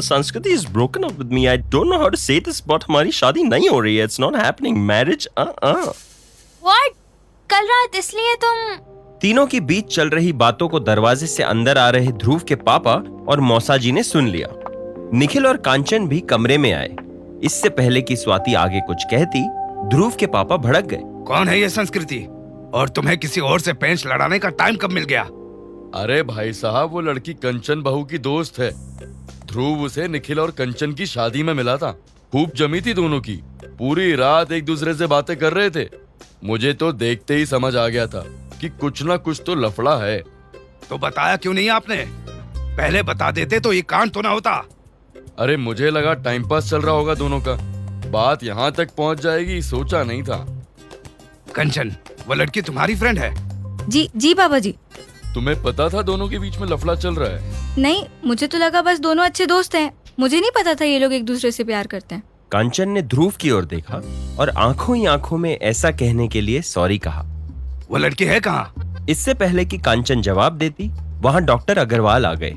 Sanskriti is broken up with me. I don't know how to say this, but हमारी शादी नहीं हो रही है। It's not happening. Marriage what? कल रात इसलिए तुम? तीनों के बीच चल रही बातों को दरवाजे से अंदर आ रहे ध्रुव के पापा और मौसाजी ने सुन लिया। निखिल और कांचन भी कमरे में आए। इससे पहले कि स्वाति आगे कुछ कहती, ध्रुव के पापा भड़क गए। कौन है ये संस्कृति? और तुम्हें किसी और से पेंच लड़ाने का टाइम कब मिल गया? अरे भाई साहब, वो लड़की कंचन बहू की दोस्त है। ध्रुव उसे निखिल और कंचन की शादी में मिला था। खूब जमी थी दोनों की। पूरी रात एक दूसरे से बातें कर रहे थे। मुझे तो देखते ही समझ आ गया था कि कुछ ना कुछ तो लफड़ा है। तो बताया क्यों नहीं आपने? पहले बता देते तो ये कांड तो ना होता। अरे मुझे लगा टाइम पास चल रहा होगा दोनों का, बात यहाँ तक पहुँच जाएगी सोचा नहीं था। कंचन, वो लड़की तुम्हारी फ्रेंड है? जी जी पापा जी। तुम्हें पता था दोनों के बीच में लफड़ा चल रहा है? नहीं, मुझे तो लगा बस दोनों अच्छे दोस्त हैं। मुझे नहीं पता था ये लोग एक दूसरे से प्यार करते हैं। कांचन ने ध्रुव की ओर देखा और आंखों ही आंखों में ऐसा कहने के लिए सॉरी कहा। वो लड़की है कहाँ? इससे पहले कि कांचन जवाब देती, वहां डॉक्टर अग्रवाल आ गए।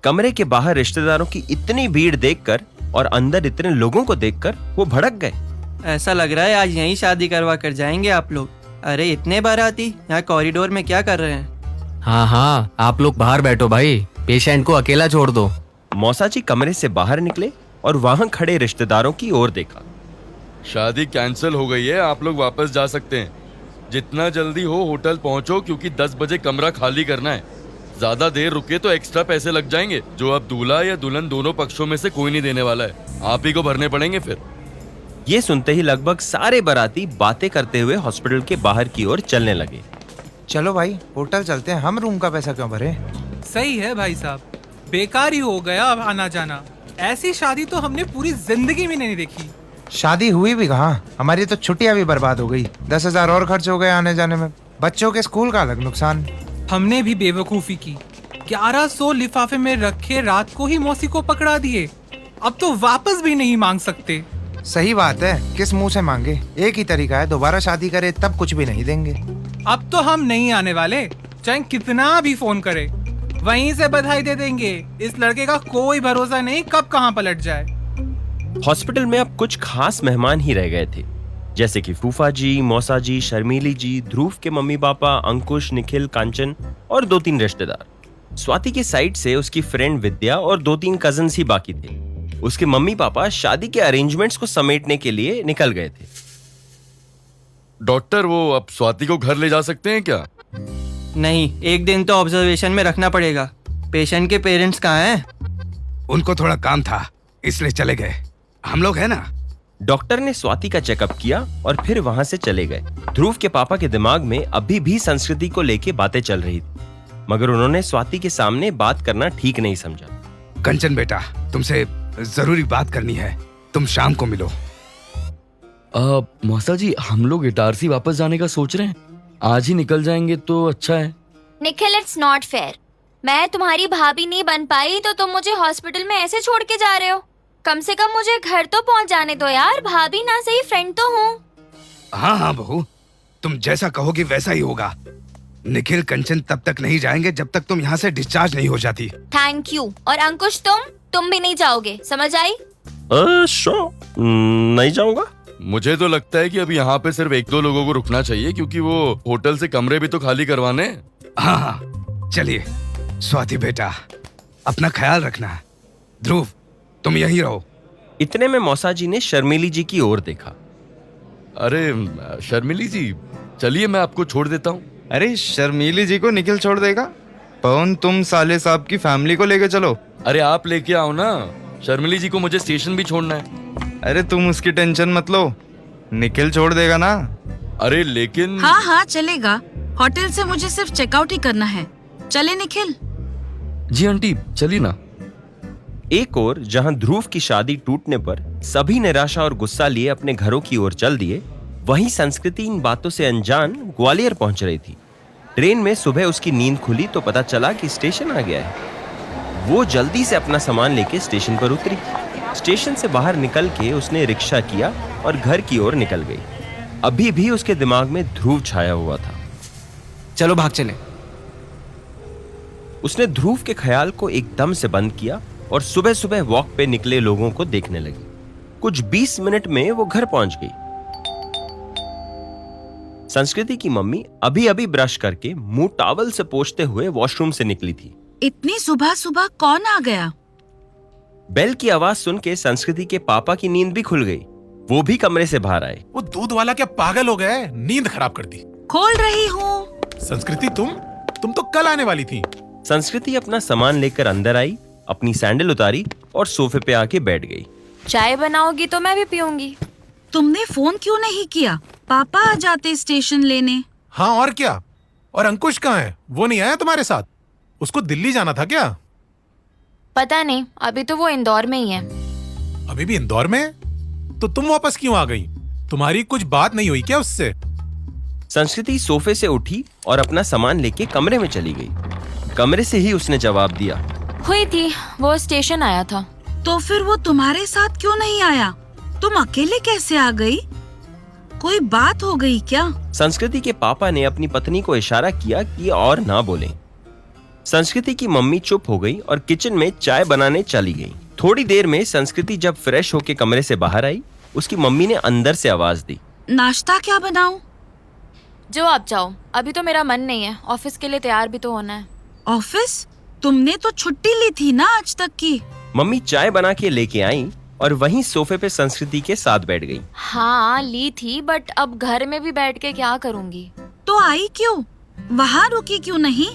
कमरे के बाहर रिश्तेदारों की इतनी भीड़ देखकर और अंदर इतने लोगों को देखकर वो भड़क गए। ऐसा लग रहा है आज यहीं शादी करवा कर जाएंगे आप लोग। अरे इतने बाराती यहाँ कॉरिडोर में क्या कर रहे हैं? हाँ हाँ, आप लोग बाहर बैठो भाई, पेशेंट को अकेला छोड़ दो। मौसा जी कमरे से बाहर निकले और वहां खड़े रिश्तेदारों की ओर देखा। शादी कैंसिल हो गई है, आप लोग वापस जा सकते हैं। जितना जल्दी हो होटल पहुंचो, क्योंकि 10 बजे कमरा खाली करना है। ज्यादा देर रुके तो एक्स्ट्रा पैसे लग जाएंगे, जो अब दूल्हा या दुल्हन दोनों पक्षों में से कोई नहीं देने वाला है। आप ही को भरने पड़ेंगे फिर। ये सुनते ही लगभग सारे बाराती बातें करते हुए हॉस्पिटल के बाहर की ओर चलने लगे। चलो भाई होटल चलते हैं, हम रूम का पैसा क्यों भरे? सही है भाई साहब, बेकार ही हो गया अब आना जाना। ऐसी शादी तो हमने पूरी जिंदगी में नहीं देखी। शादी हुई भी कहाँ, हमारी तो छुट्टियां भी बर्बाद हो गई। 10,000 और खर्च हो गए आने जाने में। बच्चों के स्कूल का अलग नुकसान। हमने भी बेवकूफी की। 1100 लिफाफे में रखे रात को ही मौसी को पकड़ा दिए। अब तो वापस भी नहीं मांग सकते। सही बात है, किस मुंह से मांगे? एक ही तरीका है, दोबारा शादी करे तब कुछ भी नहीं देंगे। अब तो हम नहीं आने वाले, चाहे कितना भी फोन करे, वहीं से बधाई दे देंगे। इस लड़के का कोई भरोसा नहीं कब कहाँ पलट जाए। हॉस्पिटल में अब कुछ खास मेहमान ही रह गए थे, जैसे कि फूफा जी, मौसा जी, शर्मीली जी, ध्रुव के मम्मी पापा, अंकुश, निखिल, कांचन और 2-3 रिश्तेदार। स्वाति के साइड से उसकी फ्रेंड विद्या और 2-3 कजन्स ही बाकी थे। उसके मम्मी पापा शादी के अरेंजमेंट्स को समेटने के लिए निकल गए थे। डॉक्टर, वो अब स्वाति को घर ले जा सकते हैं क्या? नहीं, एक दिन तो ऑब्जर्वेशन में रखना पड़ेगा। पेशेंट के पेरेंट्स कहाँ हैं? उनको थोड़ा काम था इसलिए चले गए। हम लोग हैं ना। डॉक्टर ने स्वाति का चेकअप किया और फिर वहां से चले गए। ध्रुव के पापा के दिमाग में अभी भी संस्कृति को लेके बातें चल रही थी, मगर उन्होंने स्वाति के सामने बात करना ठीक नहीं समझा। कंचन बेटा, तुमसे जरूरी बात करनी है, तुम शाम को मिलो। मौसा जी, हम लोग इटारसी वापस जाने का सोच रहे हैं। आज ही निकल जाएंगे तो अच्छा है। Nikhil, it's not fair. मैं तुम्हारी भाभी नहीं बन पाई तो तुम मुझे हॉस्पिटल में ऐसे छोड़ के जा रहे हो। कम से कम मुझे घर तो पहुंच जाने दो यार। भाभी ना सही फ्रेंड तो हूँ। हाँ हाँ बहू, तुम जैसा कहोगी वैसा ही होगा। निखिल, कंचन तब तक नहीं जाएंगे जब तक तुम यहाँ से डिस्चार्ज नहीं हो जाती। Thank you. और अंकुश, तुम भी नहीं जाओगे, समझ आई? नहीं जाऊंगा। मुझे तो लगता है कि अभी यहाँ पे सिर्फ 1-2 लोगों को रुकना चाहिए, क्योंकि वो होटल से कमरे भी तो खाली करवाने। हाँ हाँ चलिए। स्वाति बेटा, अपना ख्याल रखना। ध्रुव, तुम यहीं रहो। इतने में मौसा जी ने शर्मिली जी की ओर देखा। अरे शर्मिली जी, चलिए मैं आपको छोड़ देता हूँ। अरे शर्मीली जी को निखिल छोड़ देगा? पवन, तुम साले साहब की फैमिली को लेके चलो। अरे आप लेके आओ ना, शर्मिली जी को मुझे स्टेशन भी छोड़ना है। अरे तुम उसकी टेंशन मत लो, निखिल छोड़ देगा ना। अरे लेकिन हाँ हाँ चलेगा। होटल से मुझे सिर्फ चेकआउट ही करना है। चले निखिल? जी आंटी, चलिए ना। एक और जहां ध्रुव की शादी टूटने पर सभी निराशा और गुस्सा लिए अपने घरों की ओर चल दिए, वहीं संस्कृति इन बातों से अनजान ग्वालियर पहुंच रही थी। ट्रेन में सुबह उसकी नींद खुली तो पता चला कि स्टेशन आ गया है। वो जल्दी से अपना सामान लेके स्टेशन पर उतरी। स्टेशन से बाहर निकल के उसने रिक्शा किया और घर की ओर निकल गई। अभी भी उसके दिमाग में ध्रुव छाया हुआ था। चलो भाग चले। उसने ध्रुव के ख्याल को एकदम से बंद किया और सुबह सुबह वॉक पे निकले लोगों को देखने लगी। कुछ 20 मिनट में वो घर पहुंच गई। संस्कृति की मम्मी अभी अभी ब्रश करके मुंह टॉवल से पोंछते हुए वॉशरूम से निकली थी। इतनी सुबह सुबह कौन आ गया? बेल की आवाज सुन के संस्कृति के पापा की नींद भी खुल गई। वो भी कमरे से बाहर आए। वो दूध वाला क्या पागल हो गया है? नींद खराब कर दी। खोल रही हूँ। संस्कृति, तुम तो कल आने वाली थी। संस्कृति अपना सामान लेकर अंदर आई, अपनी सैंडल उतारी और सोफे पे आके बैठ गई। चाय बनाओगी तो मैं भी पीऊंगी। तुमने फोन क्यों नहीं किया? पापा आ जाते स्टेशन लेने। हाँ और क्या, और अंकुश कहाँ है? वो नहीं आया तुम्हारे साथ? उसको दिल्ली जाना था क्या? पता नहीं, अभी तो वो इंदौर में ही है। अभी भी इंदौर में है? तो तुम वापस क्यों आ गई? तुम्हारी कुछ बात नहीं हुई क्या उससे? संस्कृति सोफे से उठी और अपना सामान लेके कमरे में चली गई। कमरे से ही उसने जवाब दिया, हुई थी, वो स्टेशन आया था। तो फिर वो तुम्हारे साथ क्यों नहीं आया? तुम अकेले कैसे आ गई? कोई बात हो गई क्या? संस्कृति के पापा ने अपनी पत्नी को इशारा किया कि और ना बोलें। संस्कृति की मम्मी चुप हो गई और किचन में चाय बनाने चली गई। थोड़ी देर में संस्कृति जब फ्रेश होकर कमरे से बाहर आई, उसकी मम्मी ने अंदर से आवाज दी, नाश्ता क्या बनाऊं? जो आप चाहो, अभी तो मेरा मन नहीं है, ऑफिस के लिए तैयार भी तो होना है। ऑफिस? तुमने तो छुट्टी ली थी ना आज तक की। मम्मी चाय बना के लेके आई और वहीं सोफे पे संस्कृति के साथ बैठ गई। हाँ ली थी, बट अब घर में भी बैठ के क्या करूँगी। तो आई क्यों? वहाँ रुकी क्यों नहीं?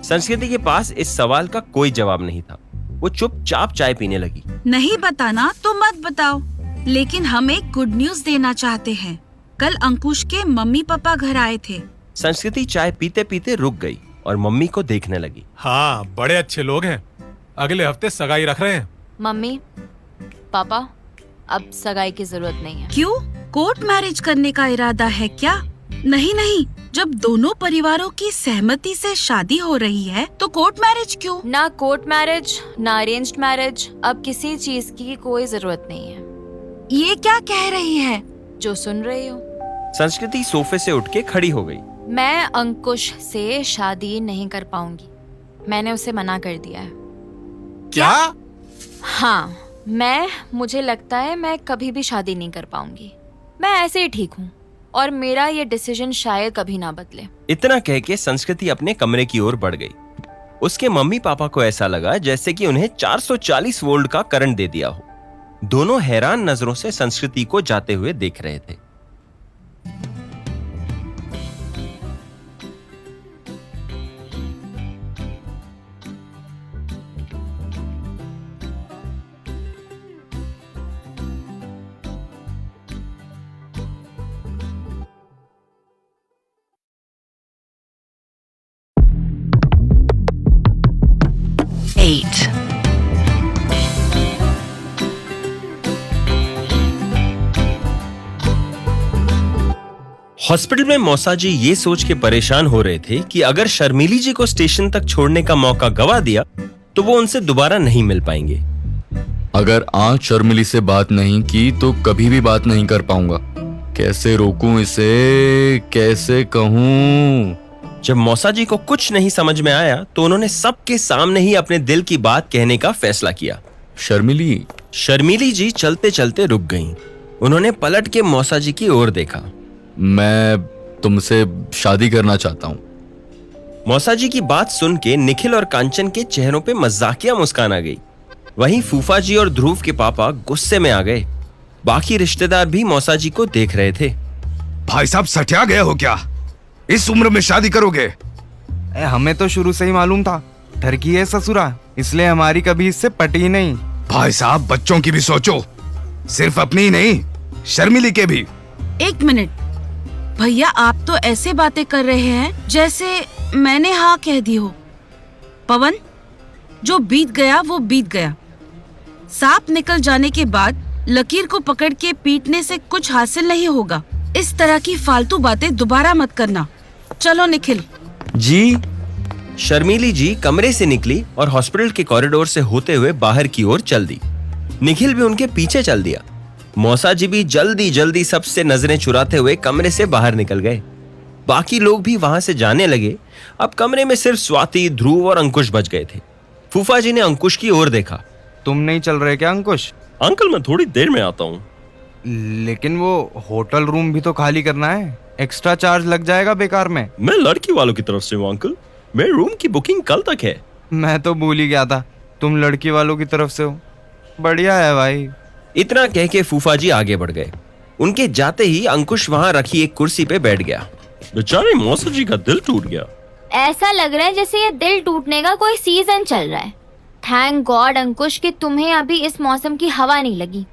संस्कृति के पास इस सवाल का कोई जवाब नहीं था। वो चुपचाप चाय पीने लगी। नहीं बताना तो मत बताओ, लेकिन हम एक गुड न्यूज देना चाहते हैं। कल अंकुश के मम्मी पापा घर आए थे। संस्कृति चाय पीते पीते रुक गई और मम्मी को देखने लगी। हाँ, बड़े अच्छे लोग हैं। अगले हफ्ते सगाई रख रहे हैं। मम्मी पापा, अब सगाई की जरूरत नहीं है। क्यों? कोर्ट मैरिज करने का इरादा है क्या? नहीं नहीं, जब दोनों परिवारों की सहमति से शादी हो रही है तो कोर्ट मैरिज क्यों? ना कोर्ट मैरिज ना अरेंज्ड मैरिज, अब किसी चीज की कोई जरूरत नहीं है। ये क्या कह रही है? जो सुन रही हो। संस्कृति सोफे से उठ के खड़ी हो गई। मैं अंकुश से शादी नहीं कर पाऊंगी, मैंने उसे मना कर दिया है। क्या? हाँ, मुझे लगता है मैं कभी भी शादी नहीं कर पाऊंगी। मैं ऐसे ही ठीक हूँ और मेरा ये डिसीजन शायद कभी ना बदले। इतना कह के संस्कृति अपने कमरे की ओर बढ़ गई। उसके मम्मी पापा को ऐसा लगा जैसे कि उन्हें 440 वोल्ट का करंट दे दिया हो। दोनों हैरान नजरों से संस्कृति को जाते हुए देख रहे थे। हॉस्पिटल में मौसा जी ये सोच के परेशान हो रहे थे कि अगर शर्मिली जी को स्टेशन तक छोड़ने का मौका गवा दिया तो वो उनसे दोबारा नहीं मिल पाएंगे। अगर आज शर्मिली से बात नहीं की तो कभी भी बात नहीं कर पाऊंगा। कैसे रोकूं इसे, कैसे कहूं? जब मौसा जी को कुछ नहीं समझ में आया तो उन्होंने सबके सामने ही अपने दिल की बात कहने का फैसला किया। शर्मिली जी चलते चलते रुक गईं। उन्होंने पलट के मौसा जी की ओर देखा। मैं तुमसे शादी करना चाहता हूँ। मौसा जी की बात सुन के निखिल और कांचन के चेहरों पे मजाकिया मुस्कान आ गई। वहीं फूफा जी और ध्रुव के पापा गुस्से में आ गए। बाकी रिश्तेदार भी मौसा जी को देख रहे थे। भाई साहब सठिया गए हो क्या? इस उम्र में शादी करोगे? हमें तो शुरू से ही मालूम था ठरकी है ससुरा, इसलिए हमारी कभी इससे पटी नहीं। भाई साहब बच्चों की भी सोचो, सिर्फ अपनी ही नहीं, शर्मिली के भी। एक मिनट भैया, आप तो ऐसे बातें कर रहे हैं जैसे मैंने हाँ कह दी हो। पवन, जो बीत गया वो बीत गया। सांप निकल जाने के बाद लकीर को पकड़ के पीटने से कुछ हासिल नहीं होगा। इस तरह की फालतू बातें दोबारा मत करना। चलो निखिल जी। शर्मिली जी कमरे से निकली और हॉस्पिटल के कॉरिडोर से होते हुए बाहर की ओर चल दी। निखिल भी उनके पीछे चल दिया। मौसा जी भी जल्दी जल्दी सबसे नजरें चुराते हुए कमरे से बाहर निकल गए। बाकी लोग भी वहां से जाने लगे। अब कमरे में सिर्फ स्वाति, ध्रुव और अंकुश बच गए थे। फूफा जी ने अंकुश की ओर देखा। तुम नहीं चल रहे क्या अंकुश? अंकल मैं थोड़ी देर में आता हूँ। लेकिन वो होटल रूम भी तो खाली करना है, एक्स्ट्रा चार्ज लग जाएगा बेकार में। मैं लड़की वालों की तरफ से हूँ अंकल, मेरे रूम की बुकिंग कल तक है। मैं तो भूल ही गया था तुम लड़की वालों की तरफ से हो। बढ़िया है भाई। इतना कह के फूफा जी आगे बढ़ गए। उनके जाते ही अंकुश वहां रखी एक कुर्सी पे बैठ गया। बेचारे मौसा जी का दिल टूट गया। ऐसा लग रहा है जैसे ये दिल टूटने का कोई सीजन चल रहा है। थैंक गॉड अंकुश कि तुम्हें अभी इस मौसम की हवा नहीं लगी।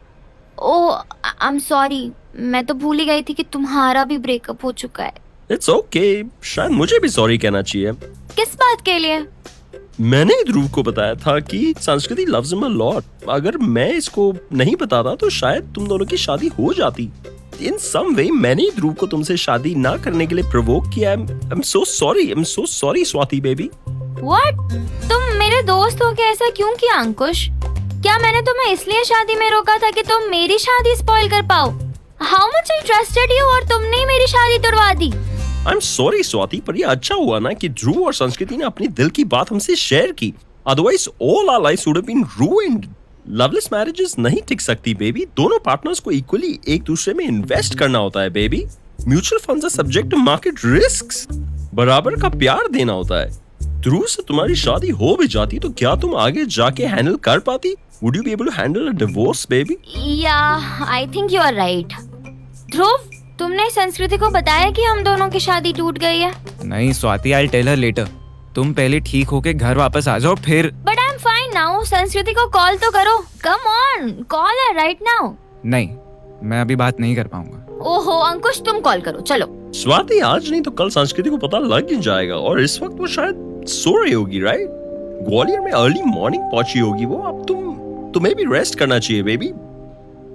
ओह आई एम सॉरी, मैं तो भूल ही गई थी कि तुम्हारा भी ब्रेकअप हो चुका है। इट्स ओके, शायद मुझे भी सॉरी कहना चाहिए। किस बात के लिए? मैंने ही ध्रुव को बताया था कि संस्कृति लव्स हिम अ लॉट। अगर मैं इसको नहीं बताता तो शायद तुम दोनों की शादी हो जाती। इन सम वे मैंने ही ध्रुव को तुमसे शादी ना करने के लिए प्रोवोक किया। आई am so sorry Swati baby. What? तुम मेरे दोस्त हो के ऐसा क्यों किया अंकुश? क्या मैंने तुम्हें इसलिए शादी में रोका था कि तुम मेरी शादी स्पॉइल कर पाओ? How much I trusted you और तुमने ही मेरी शादी तोड़वा दी। आई एम सॉरी स्वाति, पर ये अच्छा हुआ ना कि ध्रुव और संस्कृति ने अपनी दिल की बात हमसे शेयर की। Otherwise all our lives would have been ruined. Loveless marriages नहीं टिक सकती बेबी। दोनों पार्टनर्स को इक्वली एक दूसरे में इन्वेस्ट करना होता है baby. Mutual funds are subject to market risks. बराबर का प्यार देना होता है। ध्रुव से तुम्हारी शादी हो भी जाती तो क्या तुम आगे जाके हैंडल कर पाती? Would you be able to handle a divorce, baby? Yeah, I think you are right. ध्रुव, तुमने संस्कृति को बताया कि हम दोनों की शादी टूट गई है? नहीं Swati, I'll tell her later. तुम पहले ठीक होके घर वापस आ जाओ फिर। But I'm fine now. संस्कृति को कॉल तो करो। Come on, call her right now. नहीं, मैं अभी बात नहीं कर पाऊंगा। ओहो अंकुश, तुम कॉल करो, चलो। स्वाति, आज नहीं तो कल संस्कृति को पता लग ही जाएगा और इस वक्त वो शायद सो रही होगी, राइट? ग्वालियर में अर्ली मॉर्निंग पहुंची होगी वो। अब तुम्हें भी रेस्ट करना चाहिए बेबी।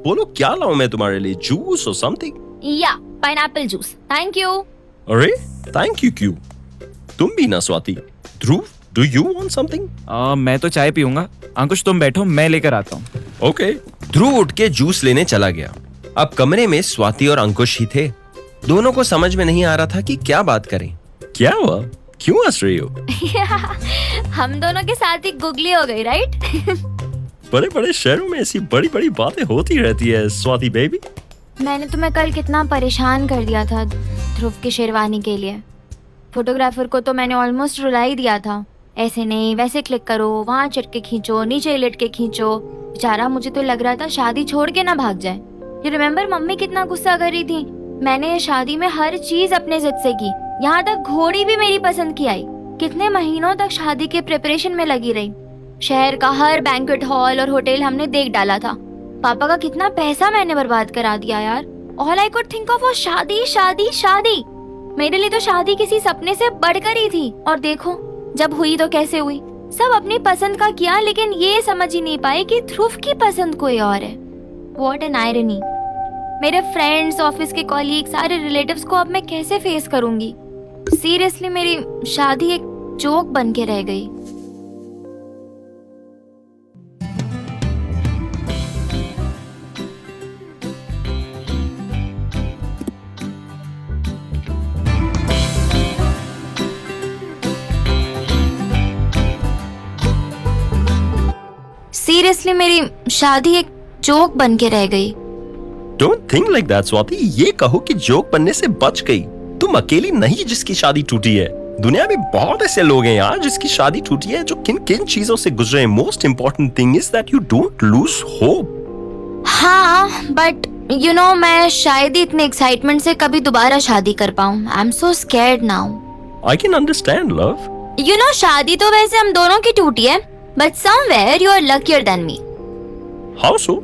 बोलो क्या लाऊं मैं तुम्हारे लिए, जूस और समथिंग? या पाइनएप्पल जूस, थैंक यू। अरे थैंक यू क्यों? तुम भी ना स्वाति। ध्रुव, डू यू वांट समथिंग? मैं तो चाय पीऊंगा। अंकुश तुम बैठो, मैं लेकर आता हूँ। ओके। ध्रुव उठ के जूस लेने चला गया। अब कमरे में स्वाति और अंकुश ही थे। दोनों को समझ में नहीं आ रहा था कि क्या बात करें। क्या हुआ, क्यों हंस रही हो? हम दोनों के साथ ही गुगली हो गई, राइट? बड़े बड़े शहरों में ऐसी बड़ी बड़ी बातें होती रहती है स्वाति बेबी। मैंने तुम्हें कल कितना परेशान कर दिया था ध्रुव की शेरवानी के लिए। फोटोग्राफर को तो मैंने ऑलमोस्ट रुला ही दिया था। ऐसे नहीं, वैसे क्लिक करो, वहाँ चढ़ के खींचो, नीचे लेट के खींचो। बेचारा, मुझे तो लग रहा था शादी छोड़ के ना भाग जाए। यू रिमेम्बर मम्मी कितना गुस्सा कर रही थी? मैंने शादी में हर चीज अपने जिद से की, यहाँ तक घोड़ी भी मेरी पसंद की आई। कितने महीनों तक शादी के प्रिपरेशन में लगी रही। शहर का हर बैंक्वेट हॉल और होटल हमने देख डाला था। पापा का कितना पैसा मैंने बर्बाद करा दिया यार। All I could think of was शादी शादी शादी। मेरे लिए तो शादी किसी सपने से बढ़कर ही थी। और देखो जब हुई तो कैसे हुई। सब अपनी पसंद का किया, लेकिन ये समझ ही नहीं पाए कि ध्रुव की पसंद कोई और है। What an irony. मेरे फ्रेंड्स, ऑफिस के कॉलीग, सारे रिलेटिव्स को अब मैं कैसे फेस करूंगी? सीरियसली मेरी शादी एक जोक बन के रह गई। सीरियसली मेरी शादी एक जोक बन के रह गई। Don't think like that, Swati. ये कहो कि जोक बनने से बच गई। तुम अकेली नहीं जिसकी शादी टूटी है। दुनिया में बहुत ऐसे लोग हैं यार जिसकी शादी टूटी है, जो किन किन चीजों से गुजरे हैं। Most important thing is that you don't lose hope. हाँ, बट यू नो मैं शायद ही इतने एक्साइटमेंट से कभी दोबारा शादी कर पाऊँ। I am so scared now. I can understand, love. You know शादी तो वैसे हम दोनों की टूटी है, but somewhere you are luckier than me. How so?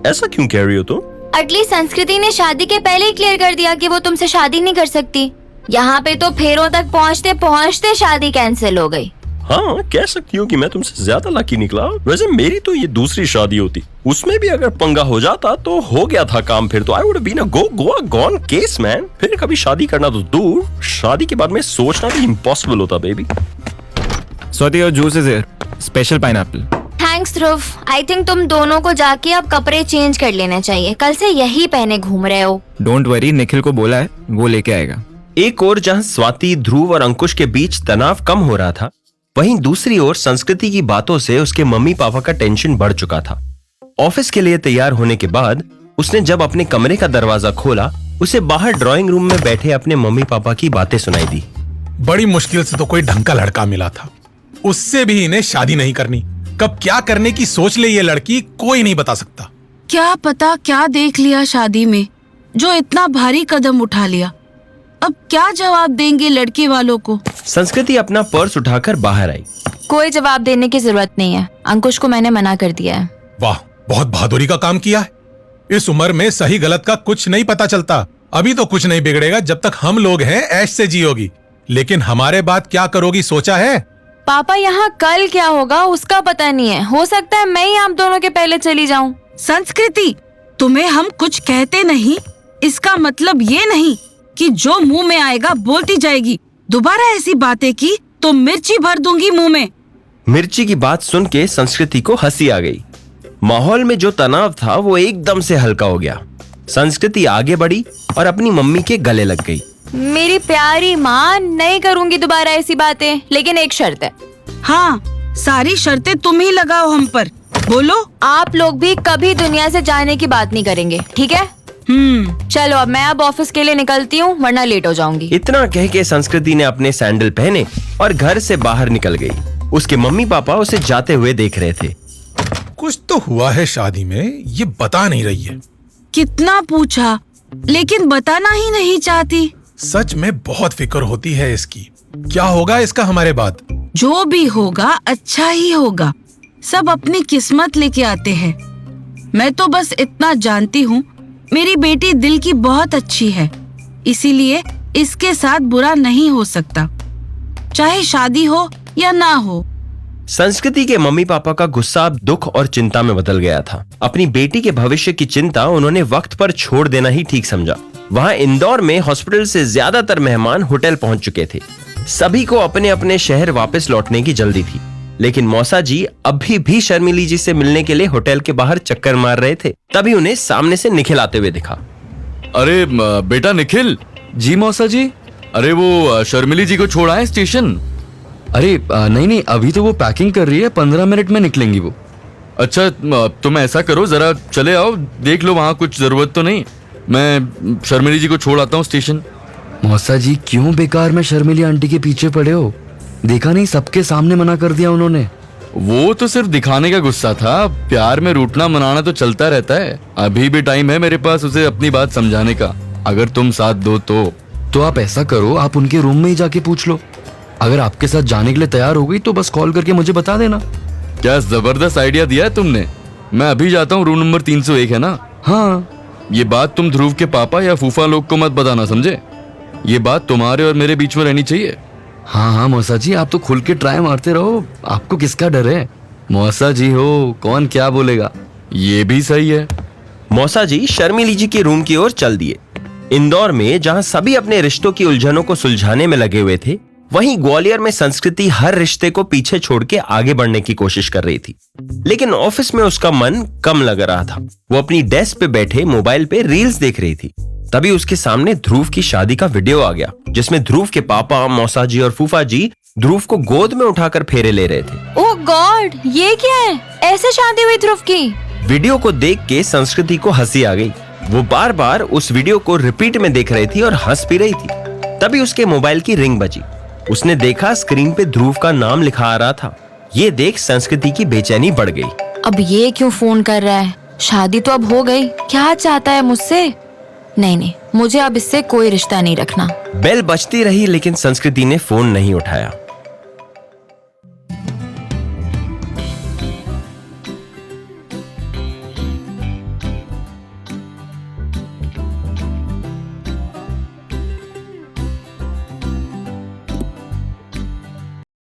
ऐसा क्यों कह रही हो तुम? एटलीस्ट संस्कृति ने शादी के पहले ही क्लियर कर दिया कि वो तुमसे शादी नहीं कर सकती। यहाँ पे तो फेरों तक पहुँचते पहुँचते शादी कैंसिल हो गई। हाँ, कह सकती हो कि मैं तुमसे ज्यादा लकी निकला। वैसे मेरी तो ये दूसरी शादी होती, उसमें भी अगर पंगा हो जाता तो हो गया था काम। फिर तो I would been a gone case man. फिर कभी शादी करना तो दूर, शादी के बाद में सोचना भी इम्पॉसिबल होता baby. Swati your juice is here, special pineapple. Thanks Dhruv. I think तुम दोनों को जाके अब कपड़े चेंज कर लेने चाहिए। कल से यही पहने घूम रहे हो। डोंट वरी, निखिल को बोला है, वो लेके आएगा। एक और जहां स्वाति, ध्रुव और अंकुश के बीच तनाव कम हो रहा था, वहीं दूसरी ओर संस्कृति की बातों से उसके मम्मी पापा का टेंशन बढ़ चुका था। ऑफिस के लिए तैयार होने के बाद उसने जब अपने कमरे का दरवाजा खोला, उसे बाहर ड्राइंग रूम में बैठे अपने मम्मी पापा की बातें सुनाई दी। बड़ी मुश्किल से तो कोई ढंग का लड़का मिला था, उससे भी इन्हें शादी नहीं करनी। कब क्या करने की सोच ले ये लड़की, कोई नहीं बता सकता। क्या पता क्या देख लिया शादी में जो इतना भारी कदम उठा लिया। अब क्या जवाब देंगे लड़के वालों को? संस्कृति अपना पर्स उठाकर बाहर आई। कोई जवाब देने की जरूरत नहीं है, अंकुश को मैंने मना कर दिया है। वाह, बहुत बहादुरी का काम किया है। इस उम्र में सही गलत का कुछ नहीं पता चलता। अभी तो कुछ नहीं बिगड़ेगा, जब तक हम लोग हैं ऐश से जियोगी, लेकिन हमारे बाद क्या करोगी सोचा है? पापा यहाँ कल क्या होगा उसका पता नहीं है, हो सकता है मैं ही आप दोनों के पहले चली जाऊँ। संस्कृति, तुम्हें हम कुछ कहते नहीं, इसका मतलब ये नहीं कि जो मुंह में आएगा बोलती जाएगी। दोबारा ऐसी बातें की तो मिर्ची भर दूंगी मुंह में। मिर्ची की बात सुन के संस्कृति को हंसी आ गई। माहौल में जो तनाव था वो एकदम से हल्का हो गया। संस्कृति आगे बढ़ी और अपनी मम्मी के गले लग गई। मेरी प्यारी माँ, नहीं करूँगी दोबारा ऐसी बातें, लेकिन एक शर्त है। हाँ, सारी शर्तें तुम ही लगाओ हम पर। बोलो। आप लोग भी कभी दुनिया से जाने की बात नहीं करेंगे, ठीक है? चलो अब मैं ऑफिस के लिए निकलती हूँ, वरना लेट हो जाऊंगी। इतना कह के संस्कृति ने अपने सैंडल पहने और घर से बाहर निकल गई। उसके मम्मी पापा उसे जाते हुए देख रहे थे। कुछ तो हुआ है शादी में, ये बता नहीं रही है। कितना पूछा लेकिन बताना ही नहीं चाहती। सच में बहुत फिक्र होती है इसकी। क्या होगा इसका हमारे बाद? जो भी होगा अच्छा ही होगा। सब अपनी किस्मत लेके आते हैं। मैं तो बस इतना जानती हूँ, मेरी बेटी दिल की बहुत अच्छी है, इसीलिए इसके साथ बुरा नहीं हो सकता, चाहे शादी हो या ना हो। संस्कृति के मम्मी पापा का गुस्सा अब दुख और चिंता में बदल गया था। अपनी बेटी के भविष्य की चिंता उन्होंने वक्त पर छोड़ देना ही ठीक समझा। वहां इंदौर में हॉस्पिटल से ज्यादातर मेहमान होटल पहुंच चुके थे। सभी को अपने अपने शहर वापस लौटने की जल्दी थी, लेकिन मौसा जी अभी भी शर्मिली जी से मिलने के लिए होटल के बाहर चक्कर मार रहे थे। तभी उन्हें सामने से निखिल आते हुए दिखा। अरे बेटा निखिल। जी मौसा जी। अरे वो शर्मिली जी को छोड़ा है स्टेशन। अरे नहीं, अभी तो वो पैकिंग कर रही है, 15 मिनट में निकलेंगी वो। अच्छा तुम ऐसा करो, जरा चले आओ, देख लो वहाँ कुछ जरूरत तो नहीं। मैं शर्मिली जी को छोड़ आता हूँ स्टेशन। मौसा जी क्यों बेकार में शर्मिली आंटी के पीछे पड़े हो? देखा नहीं, सबके सामने मना कर दिया उन्होंने। वो तो सिर्फ दिखाने का गुस्सा था, प्यार में रूठना मनाना तो चलता रहता है। अभी भी टाइम है मेरे पास उसे अपनी बात समझाने का। अगर तुम साथ दो तो आप ऐसा करो, आप उनके रूम में ही जाके पूछ लो। अगर आपके साथ जाने के लिए तैयार हो गई तो बस कॉल करके मुझे बता देना। क्या जबरदस्त आइडिया दिया है तुमने। मैं अभी जाता हूँ, रूम नंबर 301 है ना? हाँ, ये बात तुम ध्रुव के पापा या फूफा लोग को मत बताना, समझे? ये बात तुम्हारे और मेरे बीच में रहनी चाहिए। हाँ मौसा जी, आप तो खुल के ट्राई मारते रहो, आपको किसका डर है? मौसा जी हो, कौन क्या बोलेगा। ये भी सही है। मौसा जी शर्मिली जी के रूम की ओर चल दिए। इंदौर में जहां सभी अपने रिश्तों की उलझनों को सुलझाने में लगे हुए थे, वहीं ग्वालियर में संस्कृति हर रिश्ते को पीछे छोड़ के आगे बढ़ने की कोशिश कर रही थी। लेकिन ऑफिस में उसका मन कम लग रहा था। वो अपनी डेस्क पे बैठे मोबाइल पे रील्स देख रही थी। तभी उसके सामने ध्रुव की शादी का वीडियो आ गया, जिसमें ध्रुव के पापा, मौसा जी और फूफा जी ध्रुव को गोद में उठाकर फेरे ले रहे थे। ओह गॉड, ये क्या है? ऐसे शादी हुई ध्रुव की? वीडियो को देख के संस्कृति को हंसी आ गई। वो बार बार उस वीडियो को रिपीट में देख रही थी और हंस भी रही थी। तभी उसके मोबाइल की रिंग बजी। उसने देखा स्क्रीन पे ध्रुव का नाम लिखा आ रहा था। ये देख संस्कृति की बेचैनी बढ़ गई। अब ये क्यों फोन कर रहा है? शादी तो अब हो गई, क्या चाहता है मुझसे? नहीं, मुझे अब इससे कोई रिश्ता नहीं रखना। बेल बजती रही, लेकिन संस्कृति ने फोन नहीं उठाया।